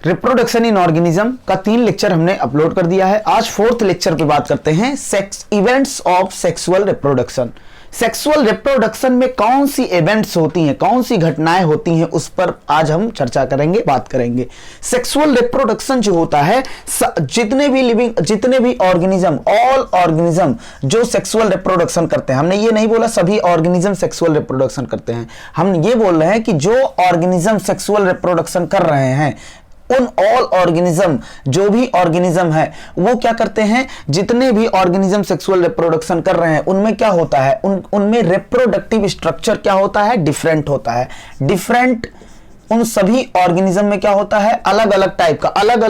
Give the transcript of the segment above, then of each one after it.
Reproduction in organism का 3 lecture हमने upload कर दिया है। आज 4th लेक्चर पे बात करते हैं sex events of sexual reproduction. Sexual reproduction में कौन सी इवेंट्स होती हैं, कौन सी घटनाएं होती हैं, उस पर आज हम चर्चा करेंगे, बात करेंगे। सेक्सुअल रिप्रोडक्शन जो होता है, जितने भी ऑर्गेनिज्म, ऑल ऑर्गेनिज्म जो सेक्सुअल रिप्रोडक्शन करते हैं, हमने ये नहीं बोला सभी ऑर्गेनिज्म सेक्सुअल रिप्रोडक्शन करते हैं, हम ये बोल रहे हैं कि जो ऑर्गेनिज्म सेक्सुअल रिप्रोडक्शन कर रहे हैं, उन ऑल ऑर्गेनिज्म, जो भी ऑर्गेनिज्म है वो क्या करते हैं, जितने भी ऑर्गेनिज्म सेक्सुअल रिप्रोडक्शन कर रहे हैं उनमें क्या होता है, उनमें रिप्रोडक्टिव स्ट्रक्चर क्या होता है, डिफरेंट होता है। डिफरेंट उन सभी ऑर्गेनिज्म में क्या होता है, अलग अलग टाइप का, अलग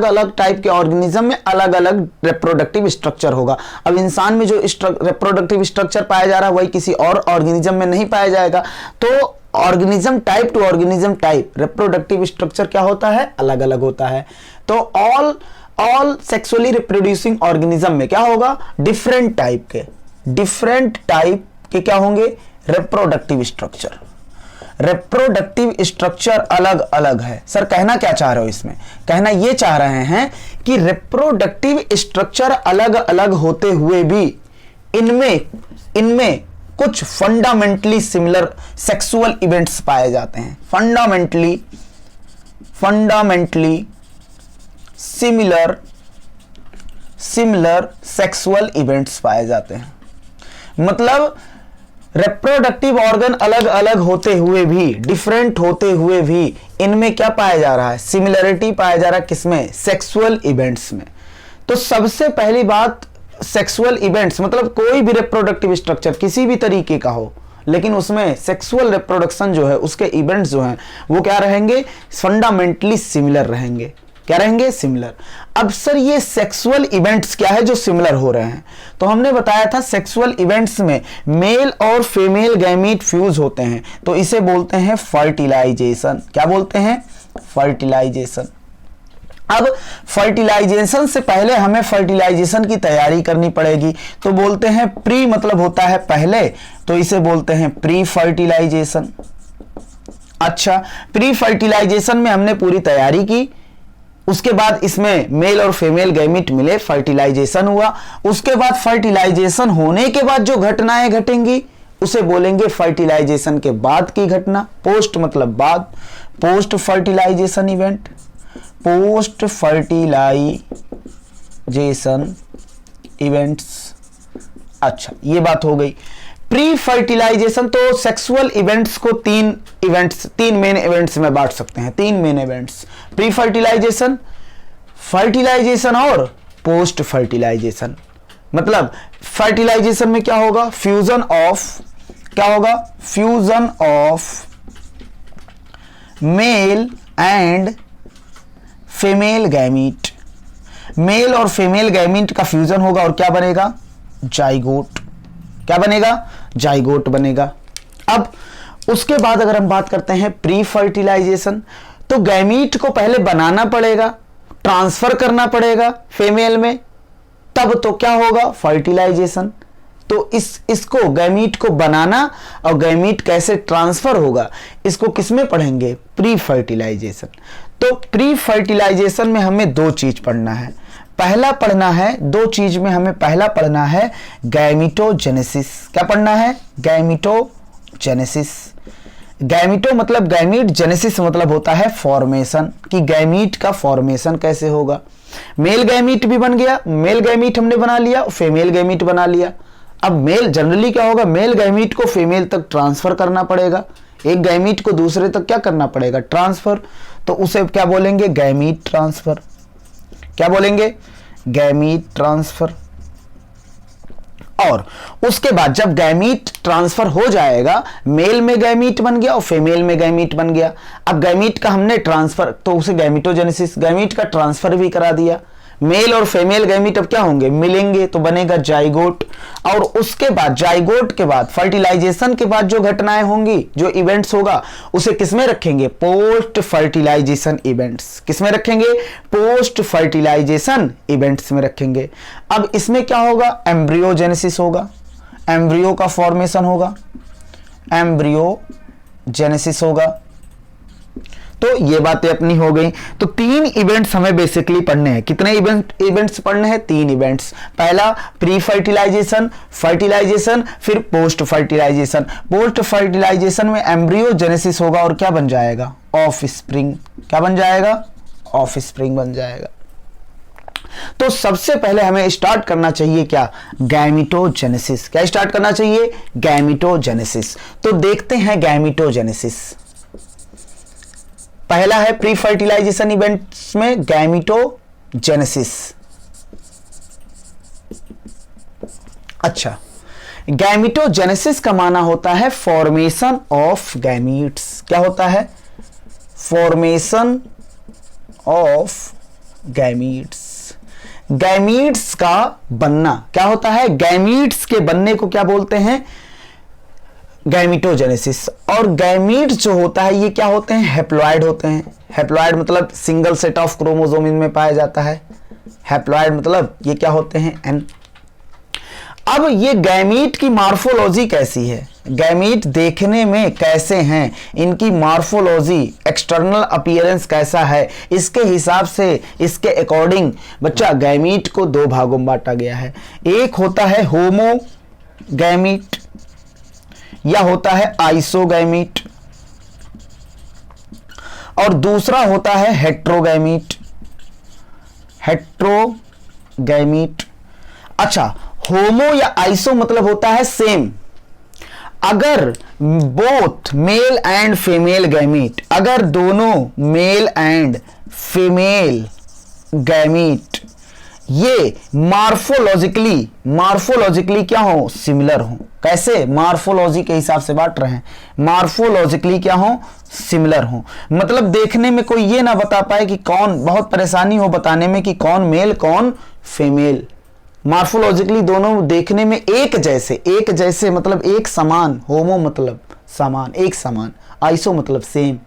अलग टाइप के ऑर्गेनिज्म में अलग अलग रिप्रोडक्टिव स्ट्रक्चर होगा। अब इंसान में जो रिप्रोडक्टिव स्ट्रक्चर पाया जा रहा है वही किसी और ऑर्गेनिज्म में नहीं पाया जाएगा। तो organism type two organism type reproductive structure क्या होता है, अलग अलग होता है। तो ऑल सेक्सुअली रिप्रोड्यूसिंग ऑर्गेनिज्म में क्या होगा, डिफरेंट टाइप के क्या होंगे, रिप्रोडक्टिव स्ट्रक्चर। रिप्रोडक्टिव स्ट्रक्चर अलग अलग है। सर कहना क्या चाह रहे हो इसमें, कहना ये चाह रहे हैं कि रिप्रोडक्टिव स्ट्रक्चर अलग अलग होते हुए भी इनमें कुछ फंडामेंटली सिमिलर सेक्सुअल इवेंट्स पाए जाते हैं। फंडामेंटली सिमिलर सेक्सुअल इवेंट्स पाए जाते हैं। मतलब रिप्रोडक्टिव ऑर्गन अलग अलग होते हुए भी, डिफरेंट होते हुए भी, इनमें क्या पाया जा रहा है, सिमिलरिटी पाया जा रहा है। किसमें, सेक्सुअल इवेंट्स में। तो सबसे पहली बात, सेक्सुअल इवेंट्स मतलब कोई भी रिप्रोडक्टिव स्ट्रक्चर किसी भी तरीके का हो, लेकिन उसमें सेक्सुअल रिप्रोडक्शन जो है, उसके इवेंट्स जो हैं वो क्या रहेंगे, फंडामेंटली सिमिलर रहेंगे। क्या रहेंगे, सिमिलर। अब सर ये सेक्सुअल इवेंट्स क्या है जो सिमिलर हो रहे हैं, तो हमने बताया था सेक्सुअल इवेंट्स में मेल और फीमेल गैमीट फ्यूज होते हैं, तो इसे बोलते हैं फर्टिलाइजेशन। क्या बोलते हैं, फर्टिलाइजेशन। अब फर्टिलाइजेशन से पहले हमें फर्टिलाइजेशन की तैयारी करनी पड़ेगी, तो बोलते हैं प्री, मतलब होता है पहले, तो इसे बोलते हैं प्री फर्टिलाइजेशन। अच्छा, प्री फर्टिलाइजेशन में हमने पूरी तैयारी की, उसके बाद इसमें मेल और फीमेल गैमीट मिले, फर्टिलाइजेशन हुआ। उसके बाद फर्टिलाइजेशन होने के बाद जो घटनाएं घटेंगी उसे बोलेंगे फर्टिलाइजेशन के बाद की घटना। पोस्ट मतलब बाद, post fertilization event, post fertilization events. अच्छा, ये बात हो गई। प्री फर्टिलाइजेशन, तो सेक्सुअल इवेंट्स को तीन मेन इवेंट्स में बांट सकते हैं, 3 main events, pre fertilization, fertilization और पोस्ट फर्टिलाइजेशन। मतलब फर्टिलाइजेशन में क्या होगा, fusion of male and female gamete. Male और फीमेल गैमीट का फ्यूजन होगा और क्या बनेगा, जाइगोट। क्या बनेगा, जाइगोट बनेगा। अब उसके बाद अगर हम बात करते हैं प्री फर्टिलाइजेशन, तो गैमीट को पहले बनाना पड़ेगा, ट्रांसफर करना पड़ेगा फीमेल में, तब तो क्या होगा, फर्टिलाइजेशन। तो इसको गैमीट को बनाना और गैमीट कैसे ट्रांसफर होगा, इसको किसमें पढ़ेंगे, प्री फर्टिलाइजेशन। तो प्री फर्टिलाइजेशन में हमें 2 चीज पढ़ना है। पहला पढ़ना है, 2 चीज में हमें पहला पढ़ना है गैमीटोजेनेसिस। क्या पढ़ना है, गैमीटोजेनेसिस। गैमीटो मतलब गैमीट, जेनेसिस मतलब होता है फॉर्मेशन, कि गैमीट का फॉर्मेशन कैसे होगा। मेल गैमीट भी बन गया, मेल गैमीट हमने बना लिया, फीमेल गैमीट बना लिया। अब मेल जनरली क्या होगा, मेल गैमीट को फीमेल तक ट्रांसफर करना पड़ेगा, एक गैमीट को दूसरे तक क्या करना पड़ेगा, ट्रांसफर। तो उसे क्या बोलेंगे, गैमीट ट्रांसफर। क्या बोलेंगे, गैमीट ट्रांसफर। और उसके बाद जब गैमीट ट्रांसफर हो जाएगा, मेल में गैमीट बन गया और फीमेल में गैमीट बन गया। अब गैमीट का हमने ट्रांसफर, तो उसे गैमीटोजेनेसिस, गैमीट का ट्रांसफर भी करा दिया। मेल और फीमेल गैमीट अब क्या होंगे, मिलेंगे, तो बनेगा जाइगोट। और उसके बाद जाइगोट के बाद फर्टिलाइजेशन के बाद जो घटनाएं होंगी, जो इवेंट्स होगा, उसे किसमें रखेंगे, पोस्ट फर्टिलाइजेशन इवेंट्स। किसमें रखेंगे, पोस्ट फर्टिलाइजेशन इवेंट्स में रखेंगे। अब इसमें क्या होगा, एम्ब्रियोजेनेसिस होगा, एम्ब्रियो का फॉर्मेशन होगा, एम्ब्रियोजेनेसिस होगा। तो ये बातें अपनी हो गई। तो 3 इवेंट्स हमें बेसिकली पढ़ने हैं। कितने इवेंट्स पढ़ने हैं? 3 इवेंट्स। पहला प्री फर्टिलाइजेशन, फर्टिलाइजेशन, फिर पोस्ट फर्टिलाइजेशन। पोस्ट फर्टिलाइजेशन में एम्ब्रियोजेनेसिस होगा और क्या बन जाएगा? Of spring. क्या बन जाएगा? ऑफ स्प्रिंग बन जाएगा। तो सबसे पहले हमें स्टार्ट करना चाहिए क्या? गैमिटोजेनेसिस। क्या स्टार्ट करना चाहिए? गैमिटोजेनेसिस। तो देखते हैं गैमिटोजेनेसिस। पहला है प्री फर्टिलाइजेशन इवेंट्स में गैमिटोजेनेसिस। अच्छा, गैमिटोजेनेसिस का माना होता है फॉर्मेशन ऑफ गैमीट्स। क्या होता है? Formation of gametes. गैमीट्स का बनना क्या होता है? गैमीट्स के बनने को क्या बोलते हैं? गैमिटोजेनेसिस। और गैमीट्स जो होता है ये क्या होते हैं? हैप्लॉइड होते हैं। हैप्लॉइड मतलब सिंगल सेट ऑफ क्रोमोसोम इनमें पाया जाता है। हैप्लॉइड मतलब ये क्या होते हैं? एन। अब ये गैमीट की मॉर्फोलॉजी कैसी है? गैमीट देखने में कैसे हैं? इनकी मॉर्फोलॉजी, एक्सटर्नल अपीयरेंस कैसा है? इसके हिसाब से, इसके अकॉर्डिंग बच्चा गैमीट को 2 भागों में बांटा गया है। एक होता है होमोगैमीट या होता है आइसोगैमीट, और दूसरा होता है हेट्रोगैमीट। हेट्रोगैमीट। अच्छा, होमो या आइसो मतलब होता है सेम। अगर both male and female gamete, अगर दोनों मेल एंड फीमेल गैमीट ये मार्फोलॉजिकली क्या हो? सिमिलर हो। कैसे? मार्फोलॉजी के हिसाब से बांट रहे हैं। मार्फोलॉजिकली क्या हो? सिमिलर हो। मतलब देखने में कोई ये ना बता पाए कि कौन, बहुत परेशानी हो बताने में कि कौन मेल कौन फीमेल। मार्फोलॉजिकली दोनों देखने में एक जैसे मतलब एक समान। होमो मतलब समान, एक समान। आइसो मतलब सेम,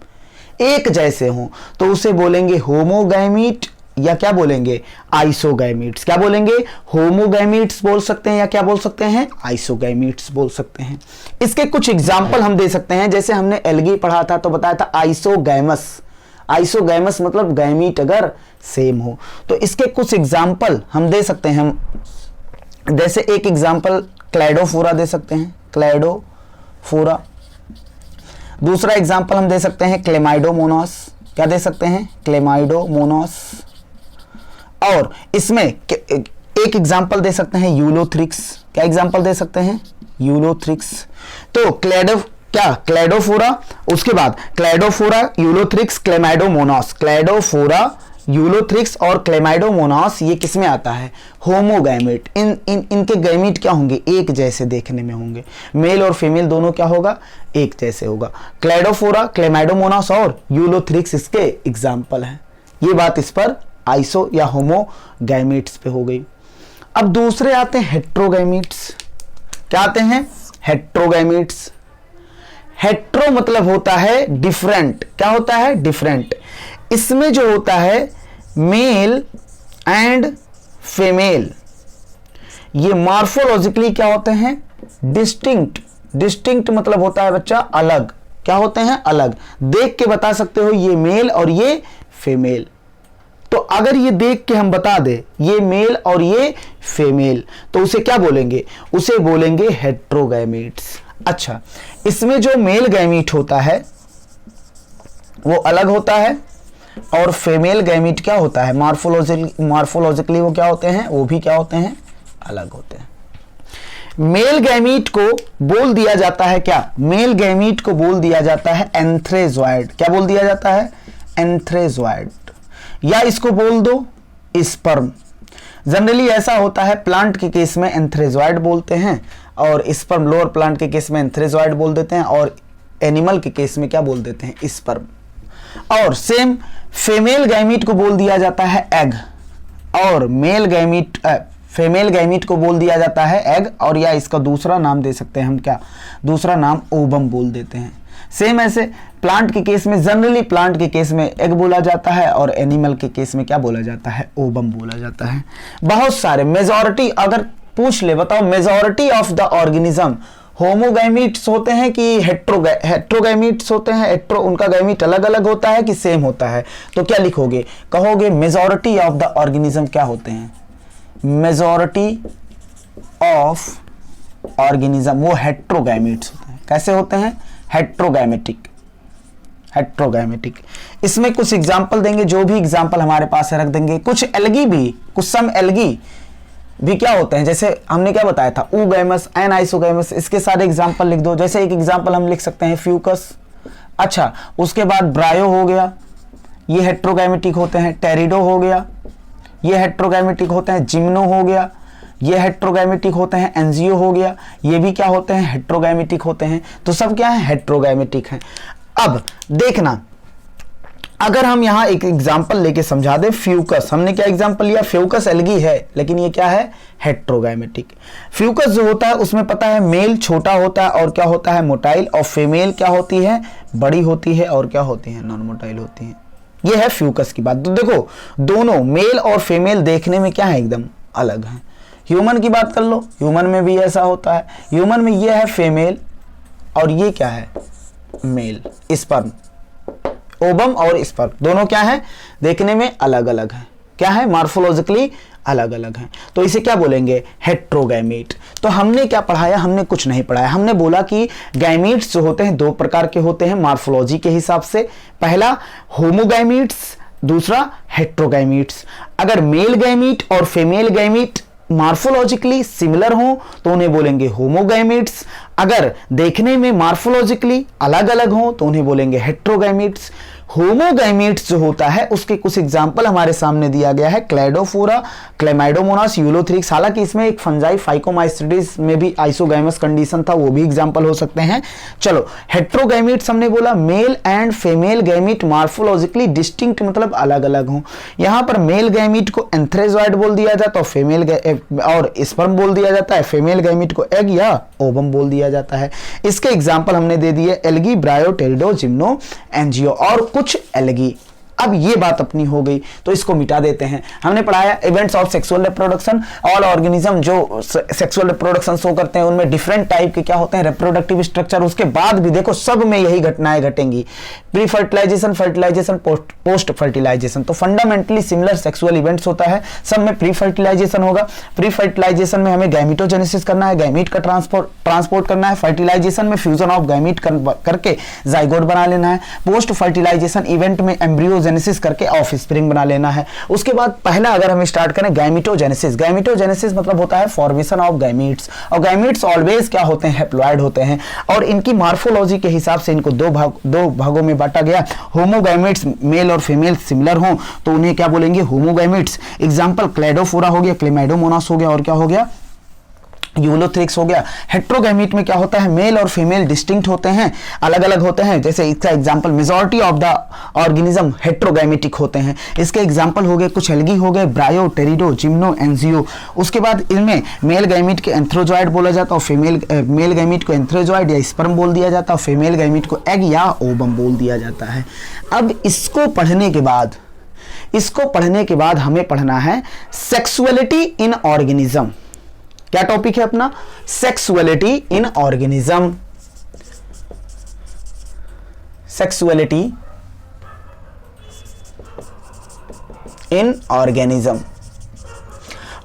एक जैसे हो, तो उसे बोलेंगे होमोगैमीट या क्या बोलेंगे? आइसोगैमीट्स। क्या बोलेंगे? होमोगैमीट्स बोल सकते हैं या क्या बोल सकते हैं? आइसोगैमीट्स बोल सकते हैं। इसके कुछ एग्जाम्पल हम दे सकते हैं। जैसे हमने एल्गी पढ़ा था तो बताया था आइसोगैमस। आइसोगैमस मतलब गैमीट अगर सेम हो। तो इसके कुछ एग्जाम्पल हम दे सकते हैं। जैसे एक एग्जाम्पल क्लैडोफोरा दे सकते हैं, क्लैडोफोरा। दूसरा एग्जाम्पल हम दे सकते हैं क्लेमाइडोमोनास। क्या दे सकते हैं? क्लेमाइडोमोनास। और इसमें एक एग्जाम्पल दे सकते हैं यूलोथ्रिक्स। क्या एग्जाम्पल दे सकते हैं? यूलोथ्रिक्स। तो क्लैडोफोरा, उसके बाद Cladophora, Ulothrix, Chlamydomonas. Cladophora, Ulothrix और क्लेमाइडोमोनास ये किस में आता है? होमोगैमीट। इनके गैमीट क्या होंगे? एक जैसे देखने में होंगे। मेल और फीमेल दोनों क्या होगा? एक जैसे होगा। क्लैडोफोरा, क्लेमाइडोमोनास और यूलोथ्रिक्स इसके एग्जाम्पल हैं। ये बात इस पर आइसो या होमोगैमीट्स पे हो गई। अब दूसरे आते हैं हेट्रोगैमीट्स। क्या आते हैं? हेट्रोगैमीट्स। हेट्रो मतलब होता है डिफरेंट। क्या होता है? डिफरेंट। इसमें जो होता है मेल एंड फीमेल, ये मॉर्फोलॉजिकली क्या होते हैं? डिस्टिंक्ट। डिस्टिंक्ट मतलब होता है बच्चा अलग। क्या होते हैं? अलग। देख के बता सकते हो ये मेल और ये फीमेल। तो अगर ये देख के हम बता दे ये मेल और ये फीमेल, तो उसे क्या बोलेंगे? उसे बोलेंगे हेट्रोगैमीट्स। अच्छा, इसमें जो मेल गैमीट होता है वो अलग होता है और फीमेल गैमीट क्या होता है? मॉर्फोलॉजिकली वो क्या होते हैं? वो भी क्या होते हैं? अलग होते हैं। मेल गैमीट को बोल दिया जाता है क्या? मेल गैमीट को बोल दिया जाता है एंथ्रेजॉइड। क्या बोल दिया जाता है? एंथ्रेजॉइड। या इसको बोल दो स्पर्म। जनरली ऐसा होता है, प्लांट के केस में एंथ्रेजॉइड बोलते हैं और स्पर्म, लोअर प्लांट के केस में एंथ्रेजॉइड बोल देते हैं और एनिमल के केस में क्या बोल देते हैं? स्पर्म। और सेम फीमेल गैमीट को बोल दिया जाता है एग और फीमेल गैमीट को बोल दिया जाता है एग, और या इसका दूसरा नाम दे सकते हैं हम, क्या दूसरा नाम? ओवम बोल देते हैं। सेम ऐसे प्लांट के केस में, जनरली प्लांट के केस में एग बोला जाता है और एनिमल के केस में क्या बोला जाता है? ओवम बोला जाता है। बहुत सारे, मेजॉरिटी अगर पूछ ले, बताओ मेजॉरिटी ऑफ द ऑर्गेनिज्म होमोगैमीट्स होते हैं कि हेट्रोगैमीट्स होते हैं? उनका गैमीट अलग अलग होता है कि सेम होता है? तो क्या लिखोगे? कहोगे मेजॉरिटी ऑफ द ऑर्गेनिज्म क्या होते हैं? मेजॉरिटी ऑफ ऑर्गेनिज्म वो हेट्रोगैमीट्स होते हैं। कैसे होते हैं? हेट्रोगैमेटिक। इसमें कुछ एग्जाम्पल देंगे, जो भी एग्जाम्पल हमारे पास है रख देंगे। कुछ एल्गी भी, कुछ सम एल्गी भी क्या होते हैं, जैसे हमने क्या बताया था, ऊगैमस, एनाइसोगैमस, इसके सारे एग्जाम्पल लिख दो। जैसे एक एग्जाम्पल हम लिख सकते हैं फ्यूकस। अच्छा, उसके बाद ब्रायो हो गया, ये हेट्रोगैमेटिक होते हैं। टेरिडो हो गया, ये हेट्रोगैमेटिक होते हैं। जिम्नो हो गया, ये हेट्रोगैमेटिक होते हैं। एंजियो हो गया, ये भी क्या होते हैं? हेट्रोगैमेटिक होते हैं। तो सब क्या है? हेट्रोगैमेटिक हैं। अब देखना, अगर हम यहां एक एग्जांपल लेके समझा दें, फ्यूकस, हमने क्या एग्जांपल लिया? फ्यूकस एल्गी है, लेकिन ये क्या है? हेट्रोगैमेटिक। फ्यूकस जो होता है उसमें पता है मेल छोटा होता है और क्या होता है? मोटाइल, और फीमेल क्या होती है? बड़ी होती है और क्या होती है? नॉन मोटाइल होती है। ये है फ्यूकस की बात। तो देखो, दोनों मेल और फीमेल देखने में क्या है? एकदम अलग है। ह्यूमन की बात कर लो, ह्यूमन में भी ऐसा होता है। ह्यूमन में ये है फीमेल और ये क्या है? मेल। स्पर्म, ओवम और स्पर्म दोनों क्या है? देखने में अलग अलग है। क्या है? मॉर्फोलॉजिकली अलग अलग है। तो इसे क्या बोलेंगे? हेट्रोगैमीट। तो हमने क्या पढ़ाया? हमने कुछ नहीं पढ़ाया। हमने बोला कि गैमीट्स जो होते हैं दो प्रकार के होते हैं मॉर्फोलॉजी के हिसाब से। पहला होमोगैमीट्स, दूसरा हेट्रोगैमीट्स। अगर मेल गैमीट और फीमेल गैमीट मॉर्फोलॉजिकली सिमिलर हो तो उन्हें बोलेंगे होमोगैमीट्स। अगर देखने में मॉर्फोलॉजिकली अलग अलग हो तो उन्हें बोलेंगे हेट्रोगैमीट्स। होमोगैमीट्स जो होता है उसके कुछ एग्जाम्पल हमारे सामने दिया गया है। Cladophora, Chlamydomonas, Ulothrix. हालांकि इसमें एक फंजाई फाइकोमाइस्टिस में भी आइसोगैमस कंडीशन था, वो भी एग्जाम्पल हो सकते हैं। चलो, हेट्रोगैमीट्स हमने बोला mail and female gamete morphologically distinct, मतलब अलग अलग हो। यहां पर मेल गैमीट को एंथ्रेजॉइड बोल दिया जाता है, फीमेल और स्पर्म बोल दिया जाता है। फीमेल गैमीट को एग या ओवम बोल दिया जाता है। इसके एग्जाम्पल हमने दे दिए, एल्गी, ब्रायो, टेरिडो, जिम्नो, एंजियो और कुछ एल्गी। अब ये बात अपनी हो गई, तो इसको मिटा देते हैं। हमने पढ़ाया events of sexual reproduction. All organism जो सेक्सुअल रिप्रोडक्शन शो करते हैं उनमें डिफरेंट टाइप के क्या होते हैं? Reproductive structure. उसके बाद भी देखो सब में यही घटनाएं घटेंगी, pre fertilization, fertilization, post fertilization. तो फंडामेंटली सिमिलर सेक्सुअल इवेंट्स होता है। सब में प्री फर्टिलाइजेशन होगा। प्री फर्टिलाइजेशन में हमें गैमिटोजेनेसिस करना है, गैमीट का ट्रांसपोर्ट करना है। फर्टिलाइजेशन में फ्यूजन ऑफ गैमीट करके जाइगोट बना लेना है। पोस्ट फर्टिलाइजेशन इवेंट में एम्ब्रियो जेनेसिस करके ऑफस्प्रिंग बना लेना है। उसके बाद पहला अगर हम स्टार्ट करें गैमिटोजेनेसिस। गैमिटोजेनेसिस मतलब होता है फॉर्मेशन ऑफ गैमीट्स, और गैमीट्स ऑलवेज क्या होते हैं? हैप्लॉइड होते हैं। और इनकी मॉर्फोलॉजी के हिसाब से इनको दो भागों में बांटा गया। होमोगैमीट्स मेल और फीमेल सिमिलर हो तो उन्हें क्या बोलेंगे? होमोगैमीट्स। एग्जांपल क्लैडोफोरा हो गया, क्लेमाइडोमोनास हो गया और क्या हो गया? यूलोथ्रिक्स हो गया। हेट्रोगैमीट में क्या होता है? मेल और फीमेल डिस्टिंक्ट होते हैं, अलग अलग होते हैं। जैसे इसका example, majority of the organism heterogametic होते हैं। इसके एग्जांपल हो गए, कुछ एल्गी हो गए, ब्रायो, टेरिडो, जिम्नो, एंजियो। उसके बाद इनमें मेल गैमीट के एंथ्रोजॉइड बोला जाता है, और मेल गैमीट को एंथ्रोजॉइड या स्पर्म बोल दिया जाता है, और फीमेल गैमीट को एग या ओवम बोल दिया जाता है। अब इसको पढ़ने के बाद हमें पढ़ना है सेक्सुअलिटी इन ऑर्गेनिज्म। क्या टॉपिक है अपना? Sexuality in organism. Sexuality in organism.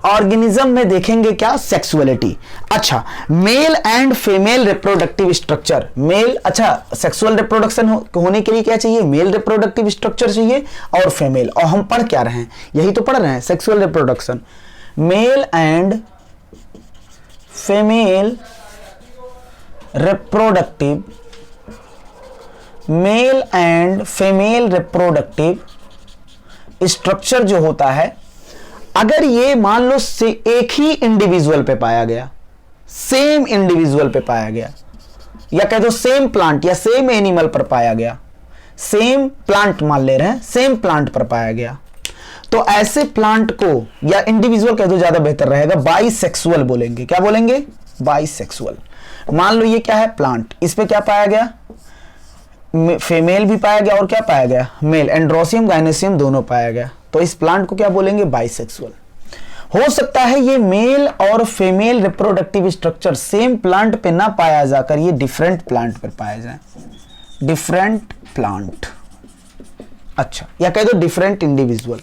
Organism में देखेंगे क्या? सेक्सुअलिटी। अच्छा, male and female reproductive structure. Male, अच्छा, सेक्सुअल रिप्रोडक्शन होने के लिए क्या चाहिए? मेल रिप्रोडक्टिव स्ट्रक्चर चाहिए और फीमेल। और हम पढ़ क्या रहे हैं? यही तो पढ़ रहे हैं, sexual reproduction. Mail and female reproductive, mail and female reproductive structure जो होता है, अगर ये मान लो से एक ही इंडिविजुअल पे पाया गया, सेम इंडिविजुअल पे पाया गया, या कह दो सेम प्लांट या सेम एनिमल पर पाया गया, सेम प्लांट मान ले रहे हैं, सेम प्लांट पर पाया गया, तो ऐसे प्लांट को, या इंडिविजुअल कह दो ज्यादा बेहतर रहेगा, बाइसेक्सुअल बोलेंगे। क्या बोलेंगे? बाइसेक्सुअल। मान लो ये क्या है? प्लांट। इस पे क्या पाया गया? फीमेल भी पाया गया और क्या पाया गया? मेल। एंड्रोसियम, गायनेसियम दोनों पाया गया। तो इस प्लांट को क्या बोलेंगे? बाइसेक्सुअल। हो सकता है ये मेल और female reproductive structure same plant पे ना पाया जाकर ये डिफरेंट प्लांट पर पाया जाए, डिफरेंट प्लांट, अच्छा, या कह दो डिफरेंट इंडिविजुअल।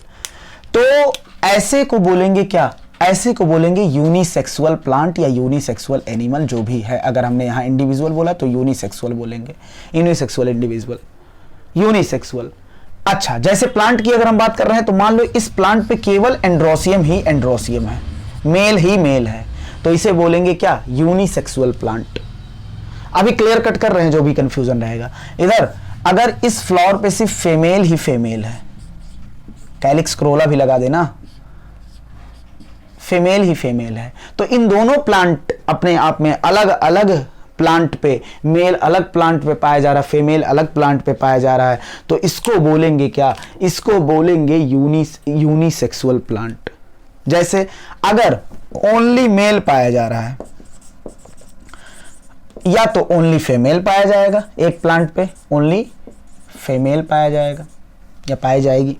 तो ऐसे को बोलेंगे क्या, ऐसे को बोलेंगे यूनिसेक्सुअल प्लांट या यूनिसेक्सुअल एनिमल, जो भी है। अगर हमने यहां इंडिविजुअल बोला तो यूनिसेक्सुअल बोलेंगे, यूनिसेक्सुअल इंडिविजुअल, यूनिसेक्सुअल। अच्छा, जैसे प्लांट की अगर हम बात कर रहे हैं तो मान लो इस प्लांट पे केवल एंड्रोसियम ही एंड्रोसियम है, मेल ही मेल है, तो इसे बोलेंगे क्या, यूनिसेक्सुअल प्लांट। अभी क्लियर कट कर रहे हैं, जो भी कंफ्यूजन रहेगा। इधर अगर इस फ्लावर पे सिर्फ फीमेल ही फीमेल है, कैलिक्स क्रोला भी लगा देना, फीमेल ही फीमेल है, तो इन दोनों प्लांट अपने आप में अलग अलग प्लांट पे, मेल अलग प्लांट पे पाया जा रहा है, फीमेल अलग प्लांट पे पाया जा रहा है, तो इसको बोलेंगे क्या, इसको बोलेंगे यूनिसेक्सुअल प्लांट। जैसे अगर ओनली मेल पाया जा रहा है, या तो ओनली फीमेल पाया जाएगा, एक प्लांट पे ओनली फीमेल पाया जाएगा या पाई जाएगी।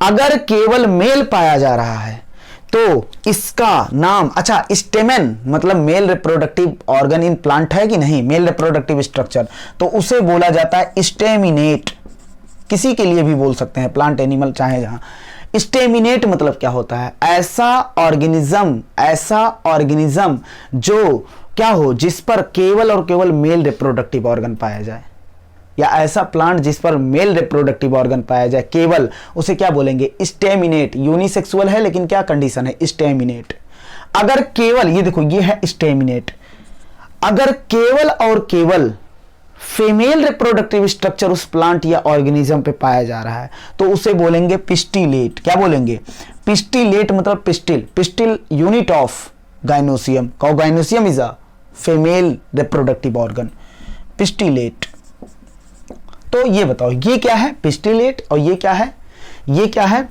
अगर केवल मेल पाया जा रहा है तो इसका नाम, अच्छा, स्टेमेन मतलब male reproductive organ in plant है कि नहीं, मेल रिप्रोडक्टिव स्ट्रक्चर, तो उसे बोला जाता है स्टेमिनेट। किसी के लिए भी बोल सकते हैं, प्लांट एनिमल चाहे जहां। स्टेमिनेट मतलब क्या होता है, ऐसा ऑर्गेनिज्म जो क्या हो, जिस पर केवल और केवल मेल रिप्रोडक्टिव ऑर्गन पाया जाए, या ऐसा प्लांट जिस पर मेल रिप्रोडक्टिव ऑर्गन पाया जाए केवल, उसे क्या बोलेंगे, स्टेमिनेट। यूनिसेक्सुअल है लेकिन क्या कंडीशन है, स्टेमिनेट। अगर केवल, ये देखो ये है स्टेमिनेट, अगर केवल और केवल फीमेल रिप्रोडक्टिव स्ट्रक्चर उस प्लांट या ऑर्गेनिज्म पे पाया जा रहा है तो उसे बोलेंगे पिस्टिलेट। क्या बोलेंगे, पिस्टिलेट मतलब pistil, pistil unit of gynoecium, gynoecium is a female reproductive organ, pistillate. तो ये बताओ ये क्या है, पिस्टिलेट, और ये क्या है, ये क्या है,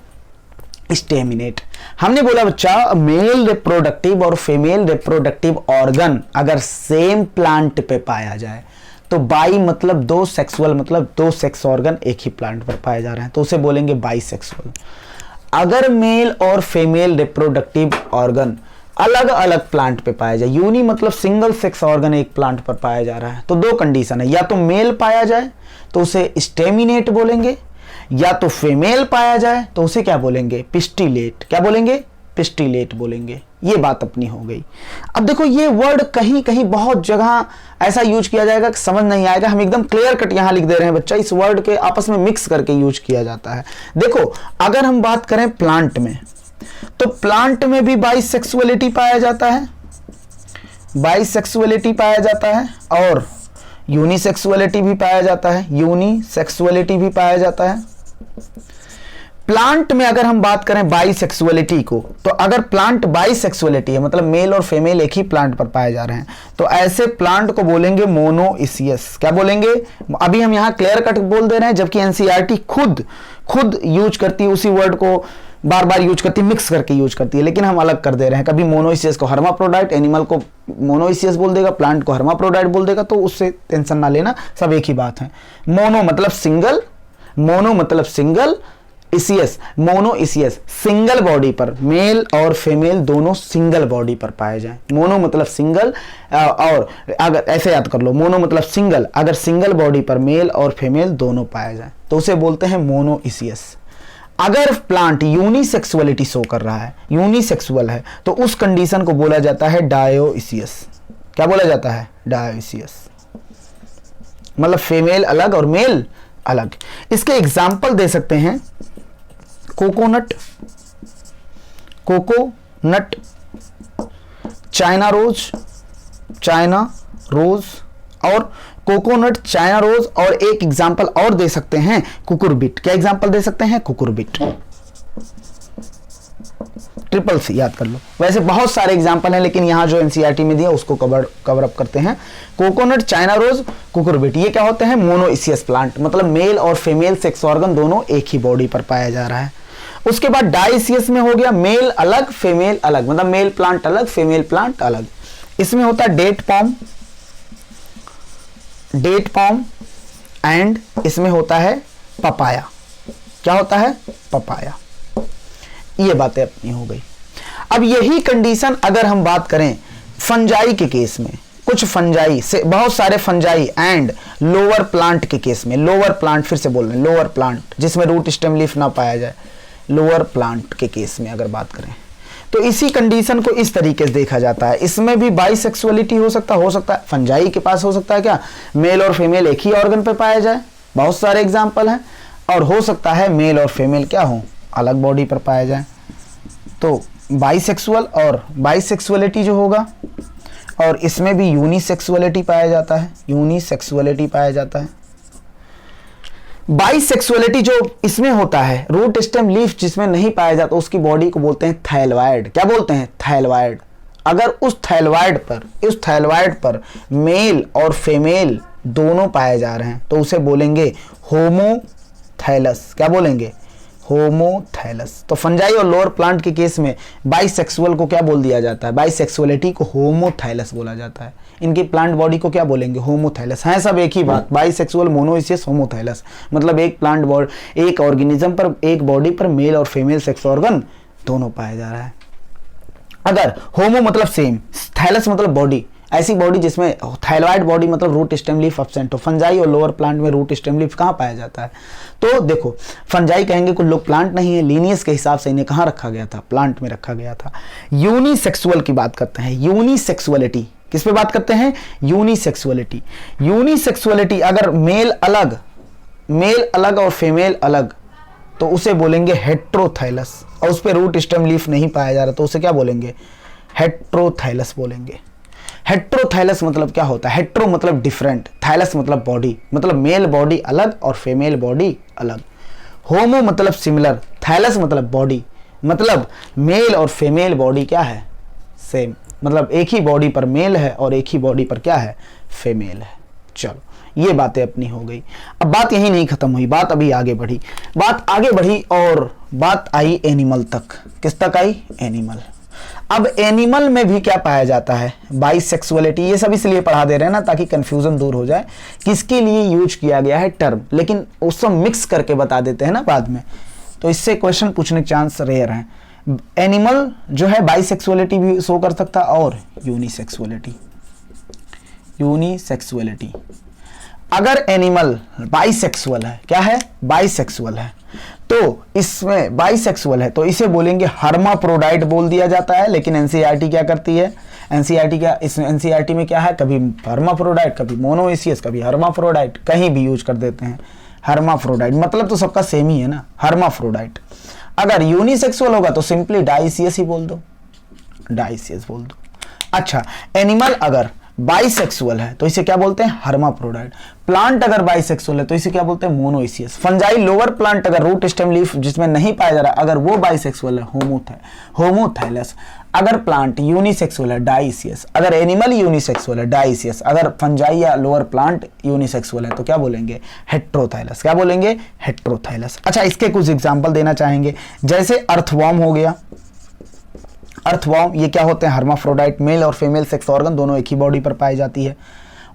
स्टेमिनेट। हमने बोला बच्चा मेल रिप्रोडक्टिव और फीमेल रिप्रोडक्टिव ऑर्गन अगर सेम प्लांट पे पाया जाए तो बाई मतलब दो, सेक्सुअल मतलब दो सेक्स ऑर्गन एक ही प्लांट पर पाए जा रहे हैं, तो उसे बोलेंगे बाइसेक्सुअल। अगर मेल और फीमेल रिप्रोडक्टिव ऑर्गन अलग अलग प्लांट पे पाया जाए, यूनी मतलब सिंगल सेक्स ऑर्गन एक प्लांट पर पाया जा रहा है, तो दो कंडीशन है, या तो मेल पाया जाए तो उसे स्टेमिनेट बोलेंगे, या तो फीमेल पाया जाए तो उसे क्या बोलेंगे, पिस्टिलेट। क्या बोलेंगे, पिस्टिलेट बोलेंगे। ये बात अपनी हो गई। अब देखो ये वर्ड कहीं कहीं बहुत जगह ऐसा यूज किया जाएगा कि समझ नहीं आएगा, हम एकदम क्लियर कट यहां लिख दे रहे हैं बच्चा, इस वर्ड के आपस में मिक्स करके यूज किया जाता है। देखो अगर हम बात करें प्लांट में, तो प्लांट में भी बाइसेक्सुअलिटी पाया जाता है, बाइसेक्सुअलिटी पाया जाता है, और यूनिसेक्सुअलिटी भी पाया जाता है, यूनिसेक्सुअलिटी भी पाया जाता है। प्लांट में अगर हम बात करें बाइसेक्सुअलिटी को, तो अगर प्लांट बाइसेक्सुअलिटी है मतलब मेल और फीमेल एक ही प्लांट पर पाए जा रहे हैं, तो ऐसे प्लांट को बोलेंगे मोनोइसियस। क्या बोलेंगे, अभी हम यहां क्लियर कट बोल दे रहे हैं, जबकि एनसीईआरटी खुद यूज करती है उसी वर्ड को, बार बार यूज करती है, मिक्स करके यूज करती है, लेकिन हम अलग कर दे रहे हैं। कभी मोनोइसियस को हर्माफ्रोडाइट, एनिमल को मोनोइसियस बोल देगा, प्लांट को हर्माफ्रोडाइट बोल देगा, तो उससे टेंशन ना लेना, सब एक ही बात है। मोनो मतलब सिंगल, मोनो मतलब सिंगल, इसियस, मोनोइसियस सिंगल बॉडी पर, मेल और फीमेल दोनों सिंगल बॉडी पर पाए जाएं। मोनो मतलब सिंगल, और अगर ऐसे याद कर लो, मोनो मतलब सिंगल, अगर सिंगल बॉडी पर मेल और फीमेल दोनों पाए जाएं तो उसे बोलते हैं मोनोइसियस। अगर प्लांट यूनिसेक्सुअलिटी शो कर रहा है, यूनिसेक्सुअल है, तो उस कंडीशन को बोला जाता है डायोइसियस। क्या बोला जाता है, डायोइसियस, मतलब फीमेल अलग और मेल अलग। इसके एग्जाम्पल दे सकते हैं, coconut, coconut, China rose, China rose, और कोकोनट, चाइना रोज, और एक एग्जाम्पल और दे सकते हैं कुकुरबिट। क्या एग्जाम्पल दे सकते हैं, कुकुरबिट, ट्रिपल सी याद कर लो। वैसे बहुत सारे एग्जाम्पल हैं, लेकिन यहां जो एनसीईआरटी में दिया उसको कवर अप करते हैं। कोकोनट, चाइना रोज, कुकुरबिट, ये क्या होते हैं, मोनोइसियस प्लांट, मतलब मेल और फीमेल सेक्स ऑर्गन दोनों एक ही बॉडी पर पाया जा रहा है। उसके बाद डाइसियस में हो गया मेल अलग फीमेल अलग, मतलब मेल प्लांट अलग फीमेल प्लांट अलग। इसमें होता है डेट पॉम, डेट पॉम, एंड इसमें होता है पपाया। क्या होता है, पपाया। ये बातें अपनी हो गई। अब यही कंडीशन अगर हम बात करें फंजाई के केस में, कुछ फंजाई से बहुत सारे फंजाई एंड लोअर प्लांट के केस में, लोअर प्लांट फिर से बोल रहे हैं, लोअर प्लांट जिसमें रूट स्टेम लीफ ना पाया जाए, लोअर प्लांट के केस में अगर बात करें तो इसी कंडीशन को इस तरीके से देखा जाता है। इसमें भी बाइसेक्सुअलिटी हो सकता है, फंजाई के पास हो सकता है क्या, मेल और फीमेल एक ही ऑर्गन पे पाया जाए, बहुत सारे एग्जाम्पल हैं, और हो सकता है मेल और फीमेल क्या हो, अलग बॉडी पर पाया जाए। तो बाइसेक्सुअल और बाइसेक्सुअलिटी जो होगा, और इसमें भी यूनिसेक्सुअलिटी पाया जाता है, यूनिसेक्सुअलिटी पाया जाता है। बाइसेक्सुअलिटी जो इसमें होता है, रूट स्टेम लीफ जिसमें नहीं पाया जाता, उसकी बॉडी को बोलते हैं थैलवाइड। क्या बोलते हैं, थैलवाइड। अगर उस थैलवाइड पर मेल और फीमेल दोनों पाए जा रहे हैं तो उसे बोलेंगे होमोथैलस। क्या बोलेंगे, होमोथैलस। तो फंजाई और लोअर प्लांट के केस में बाइसेक्सुअल को क्या बोल दिया जाता है, बाइसेक्सुअलिटी को होमोथैलस बोला जाता है। इनकी प्लांट बॉडी को क्या बोलेंगे, होमोथैलस। हैं सब एक ही बात, बाइसेक्सुअल, मोनोइसियस, होमोथैलस। मतलब एक प्लांट बॉडी, एक ऑर्गेनिज्म पर, एक बॉडी पर मेल और फीमेल सेक्स ऑर्गन दोनों पाया जा रहा है। अगर होमो मतलब सेम, थैलस मतलब बॉडी, ऐसी बॉडी जिसमें थाइलॉइड बॉडी मतलब रूट स्टेम लीफ एब्सेंट हो। फंजाई और लोअर प्लांट में रूट स्टेम लीफ कहाँ पाया जाता है, तो देखो फंजाई कहेंगे कुछ लोग प्लांट नहीं है, लीनियस के हिसाब से इन्हें कहाँ रखा गया था, प्लांट में रखा गया था। यूनिसेक्सुअल की बात करते हैं, यूनिसेक्सुअलिटी किस पे बात करते हैं, यूनिसेक्सुअलिटी। यूनिसेक्सुअलिटी अगर मेल अलग और फीमेल अलग तो उसे बोलेंगे हेट्रोथैलस, और उस पर रूट स्टेम लीफ नहीं पाया जा रहा तो उसे क्या बोलेंगे, हेट्रोथैलस बोलेंगे। हेट्रोथैलस मतलब क्या होता है, हेट्रो मतलब डिफरेंट, थैलस मतलब बॉडी, मतलब मेल बॉडी अलग और फीमेल बॉडी अलग। होमो मतलब सिमिलर, थैलस मतलब बॉडी, मतलब मेल और फीमेल बॉडी क्या है, सेम, मतलब एक ही बॉडी पर मेल है और एक ही बॉडी पर क्या है, फीमेल है। चलो ये बातें अपनी हो गई। अब बात यही नहीं खत्म हुई, बात अभी आगे बढ़ी और बात आई एनिमल तक। किस तक आई, एनिमल। अब एनिमल में भी क्या पाया जाता है, बाइसेक्सुअलिटी। ये सब इसलिए पढ़ा दे रहे हैं ना ताकि कंफ्यूजन दूर हो जाए, किसके लिए यूज किया गया है टर्म, लेकिन उस सब मिक्स करके बता देते हैं ना बाद में, तो इससे क्वेश्चन पूछने के चांस रेयर हैं। एनिमल जो है बाइसेक्सुअलिटी भी शो कर सकता और यूनिसेक्सुअलिटी। अगर एनिमल बाइसेक्सुअल है, क्या है, बाइसेक्सुअल है, तो इसमें बाइसेक्सुअल है तो इसे बोलेंगे हर्माफ्रोडाइट बोल दिया जाता है। लेकिन एनसीईआरटी क्या करती है, एनसीईआरटी में क्या है, कभी हर्माफ्रोडाइट, कभी मोनोइसियस, कभी हर्माफ्रोडाइट, कहीं भी यूज कर देते हैं हर्माफ्रोडाइट, मतलब तो सबका सेम ही है ना, हर्माफ्रोडाइट। अगर यूनिसेक्सुअल होगा तो सिंपली डाइसियस ही बोल दो, डाइसियस बोल दो। अच्छा, एनिमल अगर बाइसेक्सुअल है तो इसे क्या बोलते हैं, हर्माफ्रोडाइट। प्लांट अगर बाइसेक्सुअल है तो इसे क्या बोलते हैं, मोनोइसियस। फंजाई लोअर प्लांट अगर रूट स्टेम लीफ जिसमें नहीं पाया जा रहा, अगर वो बाइसेक्सुअल है, होमोथैलस। अगर प्लांट यूनिसेक्सुअल है, डाइसियस। अगर एनिमल यूनिसेक्सुअल है, डाइसियस। अगर फंजाई या लोअर प्लांट यूनिसेक्सुअल है तो क्या बोलेंगे, हेट्रोथैलस। क्या बोलेंगे, हेट्रोथैलस। अच्छा, इसके कुछ एग्जाम्पल देना चाहेंगे, जैसे अर्थवॉर्म हो गया। अर्थवॉर्म ये क्या होते हैं, हर्माफ्रोडाइट, मेल और फीमेल सेक्स ऑर्गन दोनों एक ही बॉडी पर पाई जाती है।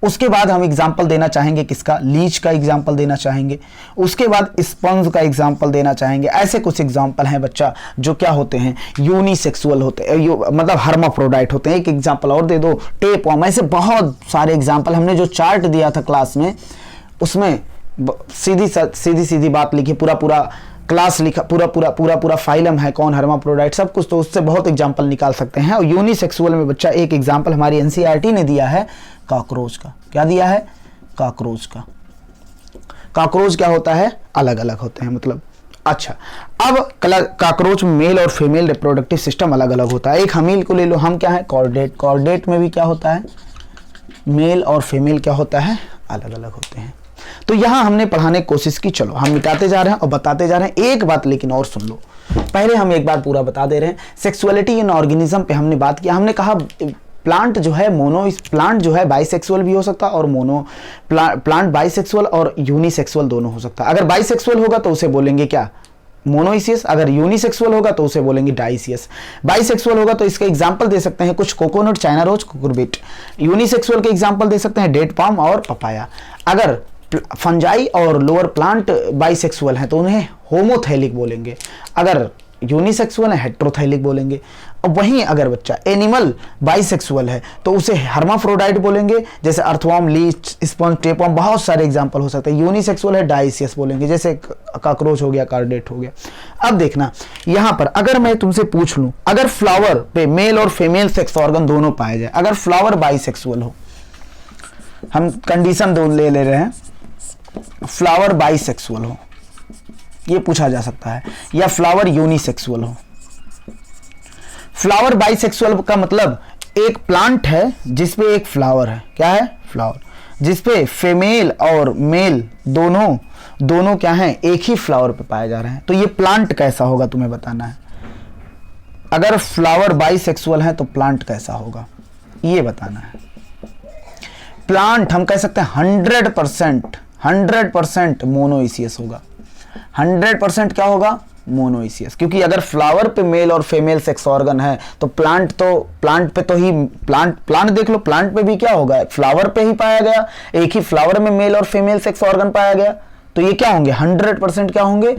उसके बाद हम एग्जाम्पल देना चाहेंगे किसका, लीच का एग्जाम्पल देना चाहेंगे। उसके बाद स्पंज का एग्जाम्पल देना चाहेंगे। ऐसे कुछ एग्जाम्पल हैं बच्चा जो क्या होते हैं, यूनिसेक्सुअल होते हैं, मतलब हर्माफ्रोडाइट होते हैं। एक एग्जाम्पल और दे दो, टेपवर्म। ऐसे बहुत सारे एग्जाम्पल, हमने जो चार्ट दिया था क्लास में उसमें सीधी बात लिखी, पूरा क्लास लिखा, पूरा फाइलम है कौन हर्माफ्रोडाइट, सब कुछ, तो उससे बहुत एग्जांपल निकाल सकते हैं। और यूनिसेक्सुअल में बच्चा एक एग्जांपल हमारी एनसीईआरटी ने दिया है कॉकरोच का। क्या दिया है, कॉकरोच का। कॉकरोच क्या होता है, अलग अलग होते हैं मतलब। अच्छा, अब कॉकरोच में मेल और फीमेल रिप्रोडक्टिव सिस्टम अलग अलग होता है। एक हमील को ले लो, हम क्या है, कॉर्डेट। कॉर्डेट में भी क्या होता है, मेल और फीमेल क्या होता है, अलग अलग होते हैं। तो यहां हमने पढ़ाने की कोशिश की, चलो हम मिटाते जा रहे हैं और बताते जा रहे हैं। एक बात लेकिन और सुन लो, पहले हम एक बात पूरा बता दे रहे हैं। सेक्सुअलिटी इन ऑर्गेनिज्म पे हमने बात किया, हमने कहा प्लांट जो है प्लांट जो है बाइसेक्सुअल भी हो सकता है और प्लांट बाइसेक्सुअल और यूनिसेक्सुअल दोनों हो सकता है। अगर बाइसेक्सुअल होगा तो उसे बोलेंगे क्या, मोनोइसियस। अगर यूनिसेक्सुअल होगा तो उसे बोलेंगे डाइसियस। बाइसेक्सुअल होगा तो इसके एग्जांपल दे सकते हैं कुछ, coconut, China rose, cucurbit. Unisexual के एग्जांपल दे सकते हैं डेट पाम और पपाया। अगर फंजाई और लोअर प्लांट बाइसेक्सुअल हैं तो उन्हें होमोथैलिक बोलेंगे। अगर यूनिसेक्सुअल है हेट्रोथाइलिक बोलेंगे। अब वहीं अगर बच्चा एनिमल बाइसेक्सुअल है तो उसे हर्माफ्रोडाइट बोलेंगे, जैसे अर्थवर्म, लीच, स्पंज, टेपवर्म, बहुत सारे एग्जांपल हो सकते हैं। यूनिसेक्सुअल है डाइसियस बोलेंगे, जैसे कॉकरोच हो गया, कार्डेट हो गया। अब देखना यहां पर अगर मैं तुमसे पूछ लूं, अगर फ्लावर पे मेल और फीमेल सेक्स ऑर्गन दोनों पाए जाए, अगर फ्लावर बाइसेक्सुअल हो, हम कंडीशन दो ले रहे हैं, फ्लावर बाइसेक्सुअल हो, ये पूछा जा सकता है, या फ्लावर यूनिसेक्सुअल हो। फ्लावर बाइसेक्सुअल का मतलब एक प्लांट है जिसपे एक फ्लावर है, क्या है, फ्लावर, जिसपे फीमेल और मेल दोनों क्या हैं, एक ही फ्लावर पे पाए जा रहे हैं। तो ये प्लांट कैसा होगा तुम्हें बताना है। अगर फ्लावर बाइसेक्सुअल है तो प्लांट कैसा होगा ये बताना है। प्लांट हम कह सकते हैं 100% मोनोइसियस होगा। 100% क्या होगा, मोनोइसियस, क्योंकि अगर फ्लावर पे मेल और फीमेल सेक्स ऑर्गन है तो प्लांट पे तो ही प्लांट देख लो, प्लांट पे भी क्या होगा, फ्लावर पे ही पाया गया, एक ही फ्लावर में मेल और फीमेल सेक्स ऑर्गन पाया गया, तो ये क्या होंगे, 100% क्या होंगे,